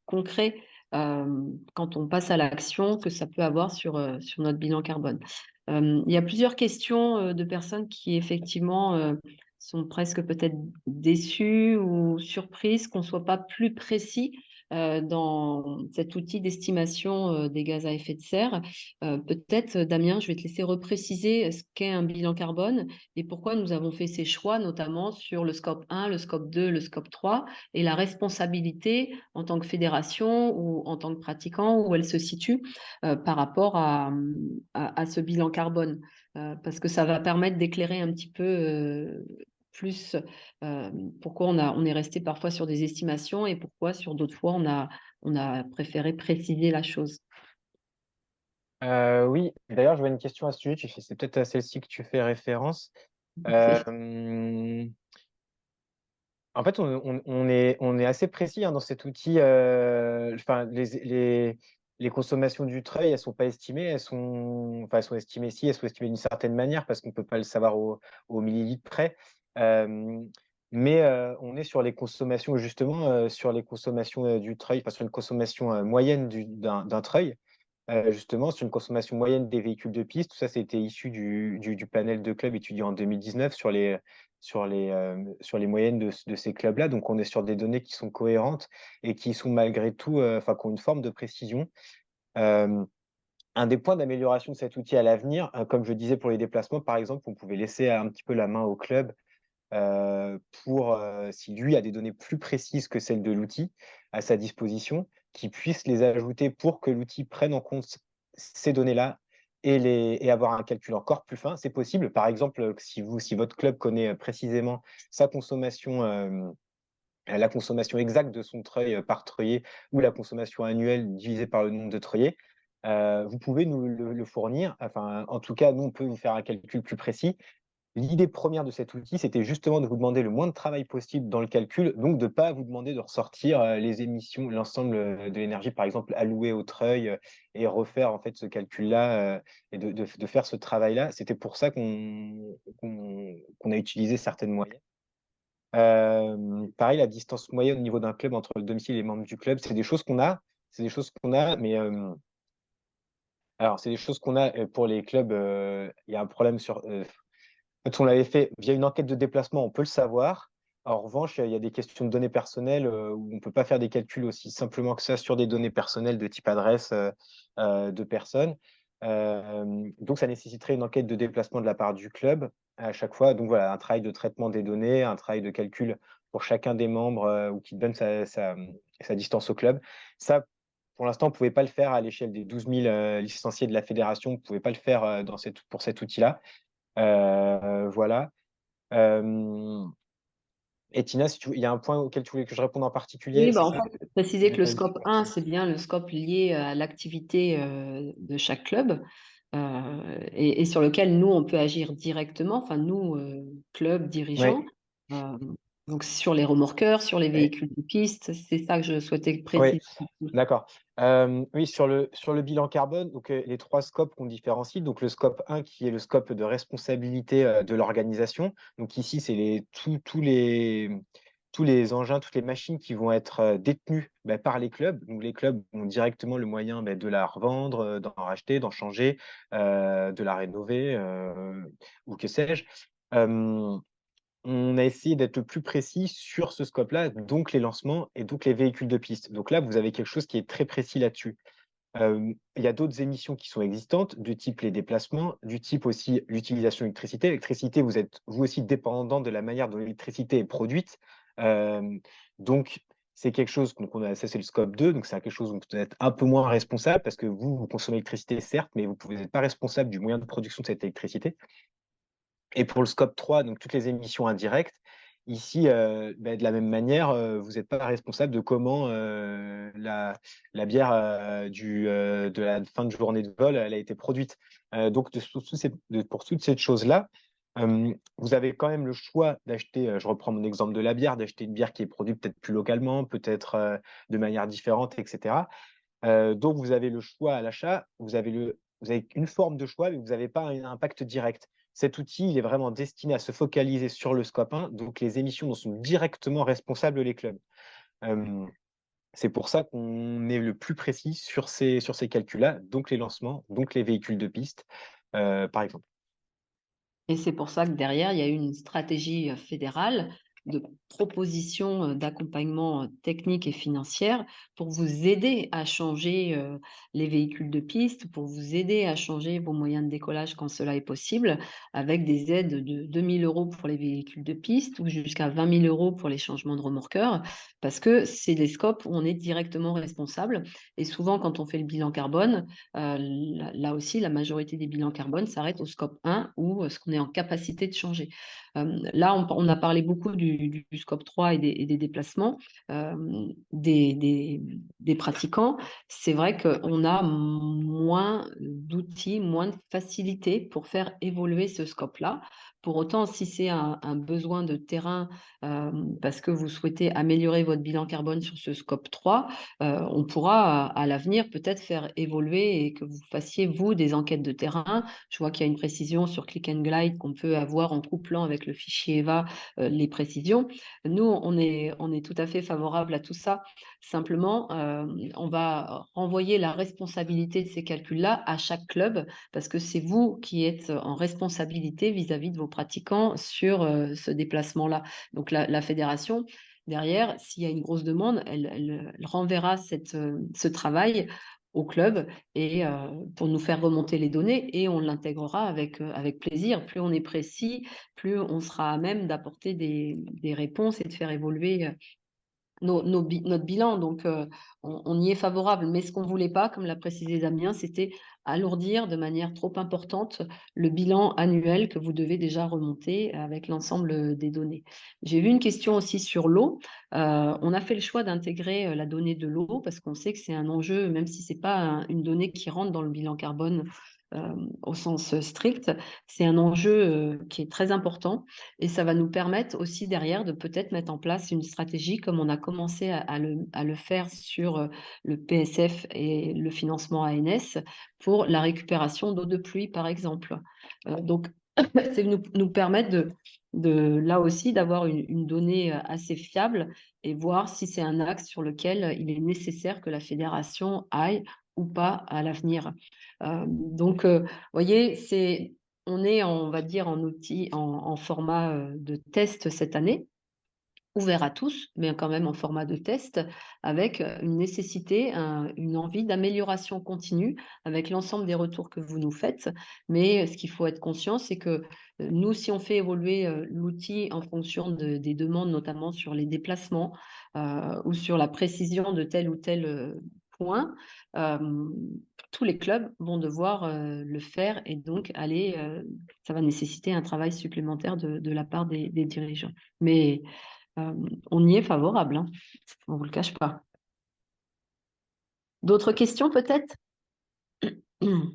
concret quand on passe à l'action que ça peut avoir sur notre bilan carbone. Il y a plusieurs questions de personnes qui effectivement sont presque peut-être déçues ou surprises qu'on ne soit pas plus précis dans cet outil d'estimation des gaz à effet de serre. Peut-être, Damien, je vais te laisser repréciser ce qu'est un bilan carbone et pourquoi nous avons fait ces choix, notamment sur le scope 1, le scope 2, le scope 3, et la responsabilité en tant que fédération ou en tant que pratiquant, où elle se situe par rapport à ce bilan carbone, parce que ça va permettre d'éclairer un petit peu plus pourquoi on est resté parfois sur des estimations et pourquoi sur d'autres fois on a préféré préciser la chose. Oui, d'ailleurs, je vois une question à ce sujet. C'est peut-être à celle-ci que tu fais référence. Parfait. En fait, on est assez précis hein, dans cet outil. Enfin, les consommations du treuil, elles sont pas estimées. Elles sont estimées si, elles sont estimées d'une certaine manière parce qu'on peut pas le savoir au millilitre près. Mais on est sur les consommations, justement, sur les consommations du treuil, enfin, sur une consommation moyenne d'un treuil. Justement, sur une consommation moyenne des véhicules de piste. Tout ça, c'était issu du panel de clubs étudié en 2019 sur les moyennes de ces clubs-là. Donc, on est sur des données qui sont cohérentes et qui sont malgré tout, enfin, qui ont une forme de précision. Euh, un des points d'amélioration de cet outil à l'avenir, comme je disais pour les déplacements, par exemple, on pouvait laisser un petit peu la main au club pour, si lui a des données plus précises que celles de l'outil à sa disposition, qu'il puisse les ajouter pour que l'outil prenne en compte ces données-là et avoir un calcul encore plus fin. C'est possible. Par exemple, si votre club connaît précisément sa consommation, la consommation exacte de son treuil par treuillé ou la consommation annuelle divisée par le nombre de treuillés, vous pouvez nous le fournir. Enfin, en tout cas, nous, on peut vous faire un calcul plus précis. L'idée première de cet outil, c'était justement de vous demander le moins de travail possible dans le calcul, donc de ne pas vous demander de ressortir les émissions, l'ensemble de l'énergie, par exemple, allouée au treuil et refaire en fait ce calcul-là et de faire ce travail-là. C'était pour ça qu'on a utilisé certaines moyennes. Pareil, la distance moyenne au niveau d'un club entre le domicile et les membres du club, c'est des choses qu'on a, mais alors c'est des choses qu'on a pour les clubs. Il y a un problème en fait, on l'avait fait via une enquête de déplacement, on peut le savoir. En revanche, il y a des questions de données personnelles où on ne peut pas faire des calculs aussi simplement que ça sur des données personnelles de type adresse de personnes. Donc, ça nécessiterait une enquête de déplacement de la part du club à chaque fois. Donc, voilà, un travail de traitement des données, un travail de calcul pour chacun des membres ou qui donne sa distance au club. Ça, pour l'instant, on ne pouvait pas le faire à l'échelle des 12 000 licenciés de la fédération. On ne pouvait pas le faire pour cet outil-là. Voilà. Euh, et Tina, il y a un point auquel tu voulais que je réponde en particulier, Oui, c'est en ça? fait, préciser J'ai que le pas eu. scope 1, c'est bien le scope lié à l'activité de chaque club et sur lequel nous, on peut agir directement, enfin nous, club, Oui, dirigeants, euh, donc sur les remorqueurs, sur les oui, véhicules de piste, c'est ça que je souhaitais oui, préciser. d'accord. Oui, sur le bilan carbone, donc, les 3 scopes qu'on différencie. Donc le scope 1 qui est le scope de responsabilité, de l'organisation. Donc ici, c'est tous les engins, toutes les machines qui vont être, détenues, par les clubs. Donc les clubs ont directement le moyen, de la revendre, d'en racheter, d'en changer, de la rénover, ou que sais-je. Hem On a essayé d'être le plus précis sur ce scope-là, donc les lancements et donc les véhicules de piste. Donc là, vous avez quelque chose qui est très précis là-dessus. Il y a d'autres émissions qui sont existantes, du type les déplacements, du type aussi l'utilisation d'électricité. L'électricité, vous êtes vous aussi dépendant de la manière dont l'électricité est produite. Donc c'est quelque chose qu'on a, ça c'est le scope 2, donc c'est quelque chose dont vous êtes un peu moins responsable parce que vous consommez l'électricité certes, mais vous n'êtes pas responsable du moyen de production de cette électricité. Et pour le scope 3, donc toutes les émissions indirectes, ici, de la même manière, vous n'êtes pas responsable de comment, la bière, de la fin de journée de vol, elle a été produite. Donc pour toutes ces choses-là, vous avez quand même le choix d'acheter, je reprends mon exemple de la bière, d'acheter une bière qui est produite peut-être plus localement, peut-être, de manière différente et cetera. Donc vous avez le choix à l'achat, vous avez une forme de choix, mais vous n'avez pas un impact direct. Cet outil, il est vraiment destiné à se focaliser sur le scope 1, donc les émissions dont sont directement responsables les clubs. Hem, c'est pour ça qu'on est le plus précis sur ces calculs-là, donc les lancements, donc les véhicules de piste, par exemple. Et c'est pour ça que derrière, il y a eu une stratégie fédérale de proposition d'accompagnement technique et financière pour vous aider à changer les véhicules de piste, pour vous aider à changer vos moyens de décollage quand cela est possible, avec des aides de 2 000 € pour les véhicules de piste ou jusqu'à 20 000 € pour les changements de remorqueurs, parce que c'est des scopes où on est directement responsable. Et souvent, quand on fait le bilan carbone, là aussi, la majorité des bilans carbone s'arrêtent au scope 1 ou ce qu'on est en capacité de changer. Là, on a parlé beaucoup du scope 3 et des déplacements des pratiquants. C'est vrai qu'on a moins d'outils, moins de facilité pour faire évoluer ce scope-là. Pour autant, si c'est un besoin de terrain parce que vous souhaitez améliorer votre bilan carbone sur ce scope 3, on pourra à l'avenir peut-être faire évoluer et que vous fassiez, vous, des enquêtes de terrain. Je vois qu'il y a une précision sur Click and Glide qu'on peut avoir en couplant avec le fichier EVA les précisions. Nous, on est tout à fait favorable à tout ça. Simplement, on va renvoyer la responsabilité de ces calculs-là à chaque club parce que c'est vous qui êtes en responsabilité vis-à-vis de vos pratiquants sur ce déplacement-là. Donc la fédération, derrière, s'il y a une grosse demande, elle renverra ce travail au club et pour nous faire remonter les données et on l'intégrera avec plaisir. Plus on est précis, plus on sera à même d'apporter des réponses et de faire évoluer notre bilan. Donc, on y est favorable. Mais ce qu'on ne voulait pas, comme l'a précisé Damien, c'était alourdir de manière trop importante le bilan annuel que vous devez déjà remonter avec l'ensemble des données. J'ai vu une question aussi sur l'eau. On a fait le choix d'intégrer la donnée de l'eau parce qu'on sait que c'est un enjeu, même si ce n'est pas une donnée qui rentre dans le bilan carbone au sens strict, c'est un enjeu qui est très important. Et ça va nous permettre aussi derrière de peut-être mettre en place une stratégie comme on a commencé à le faire sur le PSF et le financement ANS pour la récupération d'eau de pluie, par exemple. Donc, c'est nous permettre là aussi d'avoir une donnée assez fiable et voir si c'est un axe sur lequel il est nécessaire que la fédération aille ou pas à l'avenir. Donc, vous voyez, on est, on va dire, en format de test cette année, ouvert à tous, mais quand même en format de test, avec une nécessité, une envie d'amélioration continue avec l'ensemble des retours que vous nous faites. Mais ce qu'il faut être conscient, c'est que nous, si on fait évoluer l'outil en fonction des demandes, notamment sur les déplacements ou sur la précision de tel ou tel points, tous les clubs vont devoir le faire et donc ça va nécessiter un travail supplémentaire de la part des dirigeants. Mais on y est favorable, hein, on ne vous le cache pas. D'autres questions peut-être? Il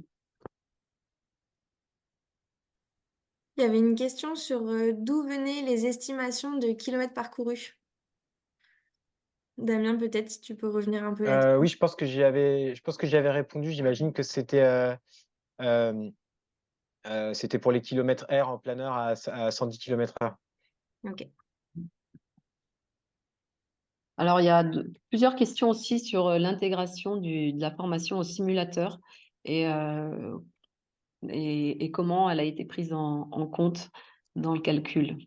y avait une question sur d'où venaient les estimations de kilomètres parcourus. Damien, peut-être si tu peux revenir un peu là-dessus. Oui, je pense que j'y avais répondu. J'imagine que c'était pour les kilomètres R en planeur à 110 km/h. Ok. Alors, il y a plusieurs questions aussi sur l'intégration de la formation au simulateur et comment elle a été prise en compte dans le calcul,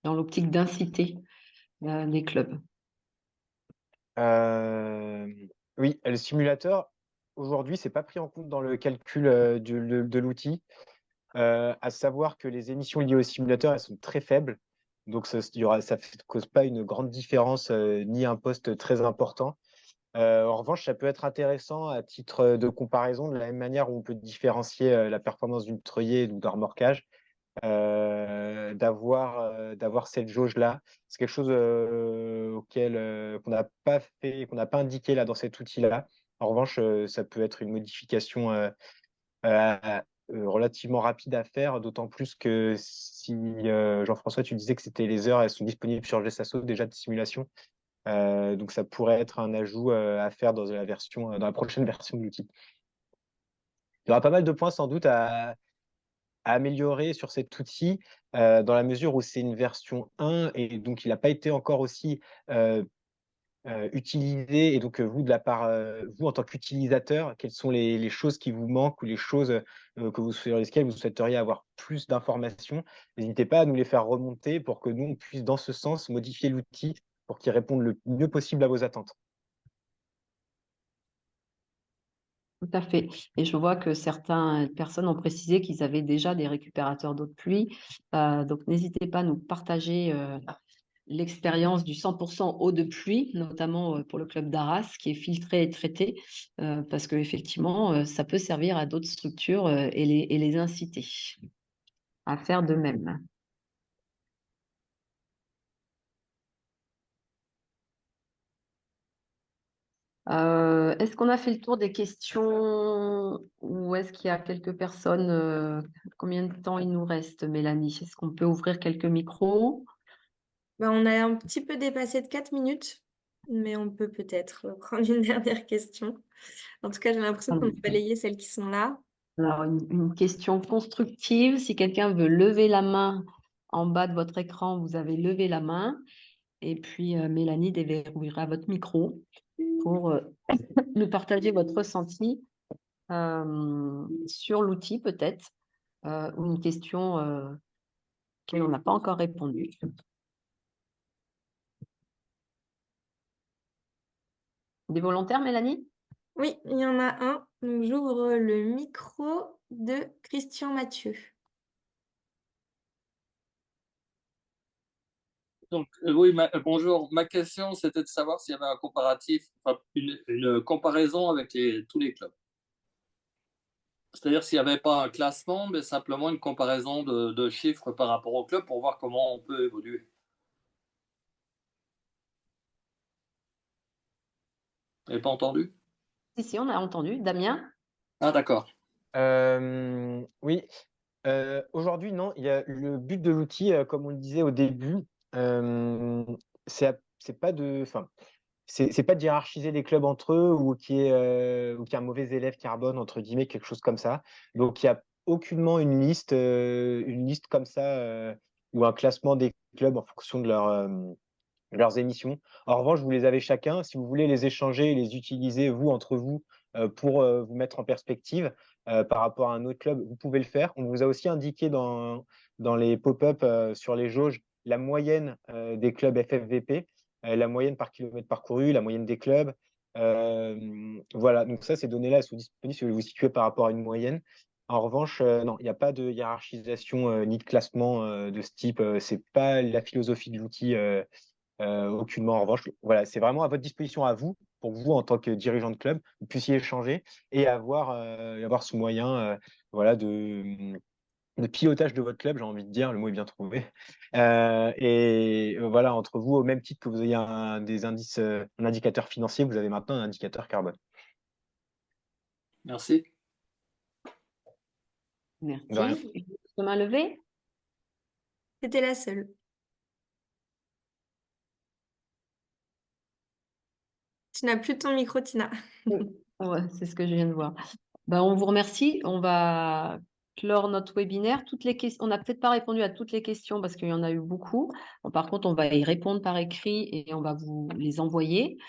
dans l'optique d'inciter les clubs. Oui, le simulateur, aujourd'hui, c'est pas pris en compte dans le calcul de l'outil. À savoir que les émissions liées au simulateur, elles sont très faibles. Donc, ça ne cause pas une grande différence ni un poste très important. En revanche, ça peut être intéressant à titre de comparaison, de la même manière où on peut différencier la performance d'une treuillée ou d'un remorquage, d'avoir cette jauge-là. C'est quelque chose qu'on n'a pas fait, qu'on n'a pas indiqué là dans cet outil-là. En revanche, ça peut être une modification euh, relativement rapide à faire, d'autant plus que si Jean-François, tu disais que c'était les heures, elles sont disponibles sur GSasso déjà de simulation. Donc ça pourrait être un ajout à faire dans dans la prochaine version de l'outil. Il y aura pas mal de points sans doute à améliorer sur cet outil dans la mesure où c'est une version 1 et donc il n'a pas été encore aussi utilisé. Et donc vous en tant qu'utilisateur, quelles sont les choses qui vous manquent ou les choses sur lesquelles vous souhaiteriez avoir plus d'informations? N'hésitez pas à nous les faire remonter pour que nous, on puisse dans ce sens modifier l'outil pour qu'il réponde le mieux possible à vos attentes. Tout à fait. Et je vois que certaines personnes ont précisé qu'ils avaient déjà des récupérateurs d'eau de pluie. Donc, n'hésitez pas à nous partager l'expérience du 100% eau de pluie, notamment pour le club d'Arras, qui est filtré et traité, parce qu'effectivement, ça peut servir à d'autres structures et les inciter à faire de même. Est-ce qu'on a fait le tour des questions ou est-ce qu'il y a quelques personnes? Combien de temps il nous reste, Mélanie? Est-ce qu'on peut ouvrir quelques micros? On a un petit peu dépassé de 4 minutes, mais on peut peut-être prendre une dernière question. En tout cas, j'ai l'impression qu'on a balayé celles qui sont là. Alors, une question constructive. Si quelqu'un veut lever la main en bas de votre écran, vous avez levé la main. Et puis, Mélanie déverrouillera votre micro pour nous partager votre ressenti sur l'outil, peut-être, ou une question auquel on n'a pas encore répondu. Des volontaires, Mélanie? Oui, il y en a un. Donc, j'ouvre le micro de Christian Mathieu. Donc, oui, bonjour. Ma question, c'était de savoir s'il y avait un comparatif, enfin, une comparaison avec tous les clubs. C'est-à-dire s'il n'y avait pas un classement, mais simplement une comparaison de chiffres par rapport au club pour voir comment on peut évoluer. Vous n'avez pas entendu? Si, on a entendu. Damien? Ah, d'accord. Oui. Aujourd'hui, non. Il y a le but de l'outil, comme on le disait au début, c'est pas c'est pas de hiérarchiser les clubs entre eux ou qu'il y ait un mauvais élève carbone, entre guillemets, quelque chose comme ça. Donc, il n'y a aucunement une liste comme ça ou un classement des clubs en fonction de leurs émissions. En revanche, vous les avez chacun. Si vous voulez les échanger et les utiliser, vous, entre vous, pour vous mettre en perspective par rapport à un autre club, vous pouvez le faire. On vous a aussi indiqué dans les pop-up sur les jauges la moyenne des clubs FFVP, la moyenne par kilomètre parcouru, la moyenne des clubs. Voilà, donc ça, ces données-là, elles sont disponibles si vous vous situez par rapport à une moyenne. En revanche, non, il n'y a pas de hiérarchisation ni de classement de ce type. C'est pas la philosophie de l'outil aucunement. En revanche, voilà, c'est vraiment à votre disposition à vous. pour que vous, en tant que dirigeant de club, vous puissiez échanger et avoir ce moyen voilà, de pilotage de votre club, j'ai envie de dire, le mot est bien trouvé. Voilà, entre vous, au même titre que vous ayez des indices, un indicateur financier, vous avez maintenant un indicateur carbone. Merci. Merci. De rien. Main levée. C'était la seule. Tu n'as plus ton micro, Tina. Ouais, c'est ce que je viens de voir. Ben, on vous remercie. On va clore notre webinaire. On n'a peut-être pas répondu à toutes les questions parce qu'il y en a eu beaucoup. Bon, par contre, on va y répondre par écrit et on va vous les envoyer.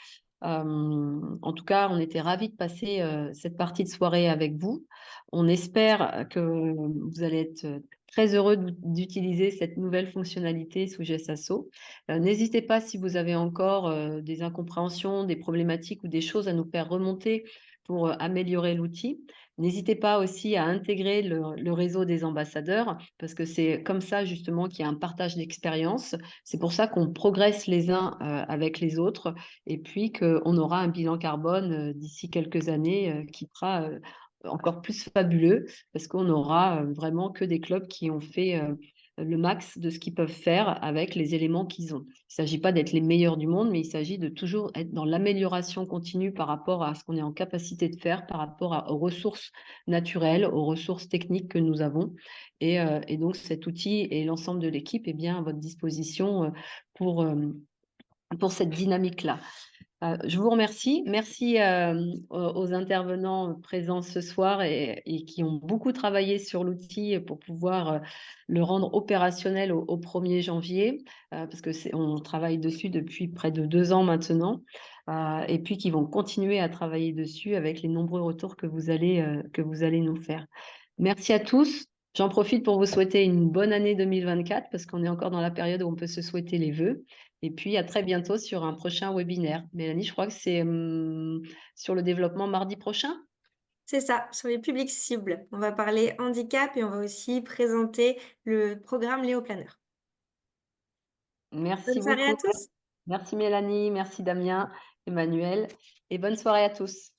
En tout cas, on était ravis de passer cette partie de soirée avec vous. On espère que vous allez être très heureux d'utiliser cette nouvelle fonctionnalité sous GSASO. N'hésitez pas, si vous avez encore des incompréhensions, des problématiques ou des choses à nous faire remonter pour améliorer l'outil. N'hésitez pas aussi à intégrer le réseau des ambassadeurs, parce que c'est comme ça justement qu'il y a un partage d'expérience. C'est pour ça qu'on progresse les uns avec les autres, et puis qu'on aura un bilan carbone d'ici quelques années qui sera encore plus fabuleux, parce qu'on aura vraiment que des clubs qui ont fait le max de ce qu'ils peuvent faire avec les éléments qu'ils ont. Il ne s'agit pas d'être les meilleurs du monde, mais il s'agit de toujours être dans l'amélioration continue par rapport à ce qu'on est en capacité de faire, par rapport aux ressources naturelles, aux ressources techniques que nous avons. Et donc cet outil et l'ensemble de l'équipe est bien à votre disposition pour cette dynamique-là. Je vous remercie. Merci aux intervenants présents ce soir et qui ont beaucoup travaillé sur l'outil pour pouvoir le rendre opérationnel au 1er janvier, parce on travaille dessus depuis près de 2 ans maintenant, et puis qui vont continuer à travailler dessus avec les nombreux retours que vous allez nous faire. Merci à tous. J'en profite pour vous souhaiter une bonne année 2024, parce qu'on est encore dans la période où on peut se souhaiter les vœux. Et puis, à très bientôt sur un prochain webinaire. Mélanie, je crois que c'est sur le développement mardi prochain. C'est ça, sur les publics cibles. On va parler handicap et on va aussi présenter le programme Léo Planner. Merci Bonne soirée à beaucoup. tous. Merci Mélanie, merci Damien, Emmanuel, et bonne soirée à tous.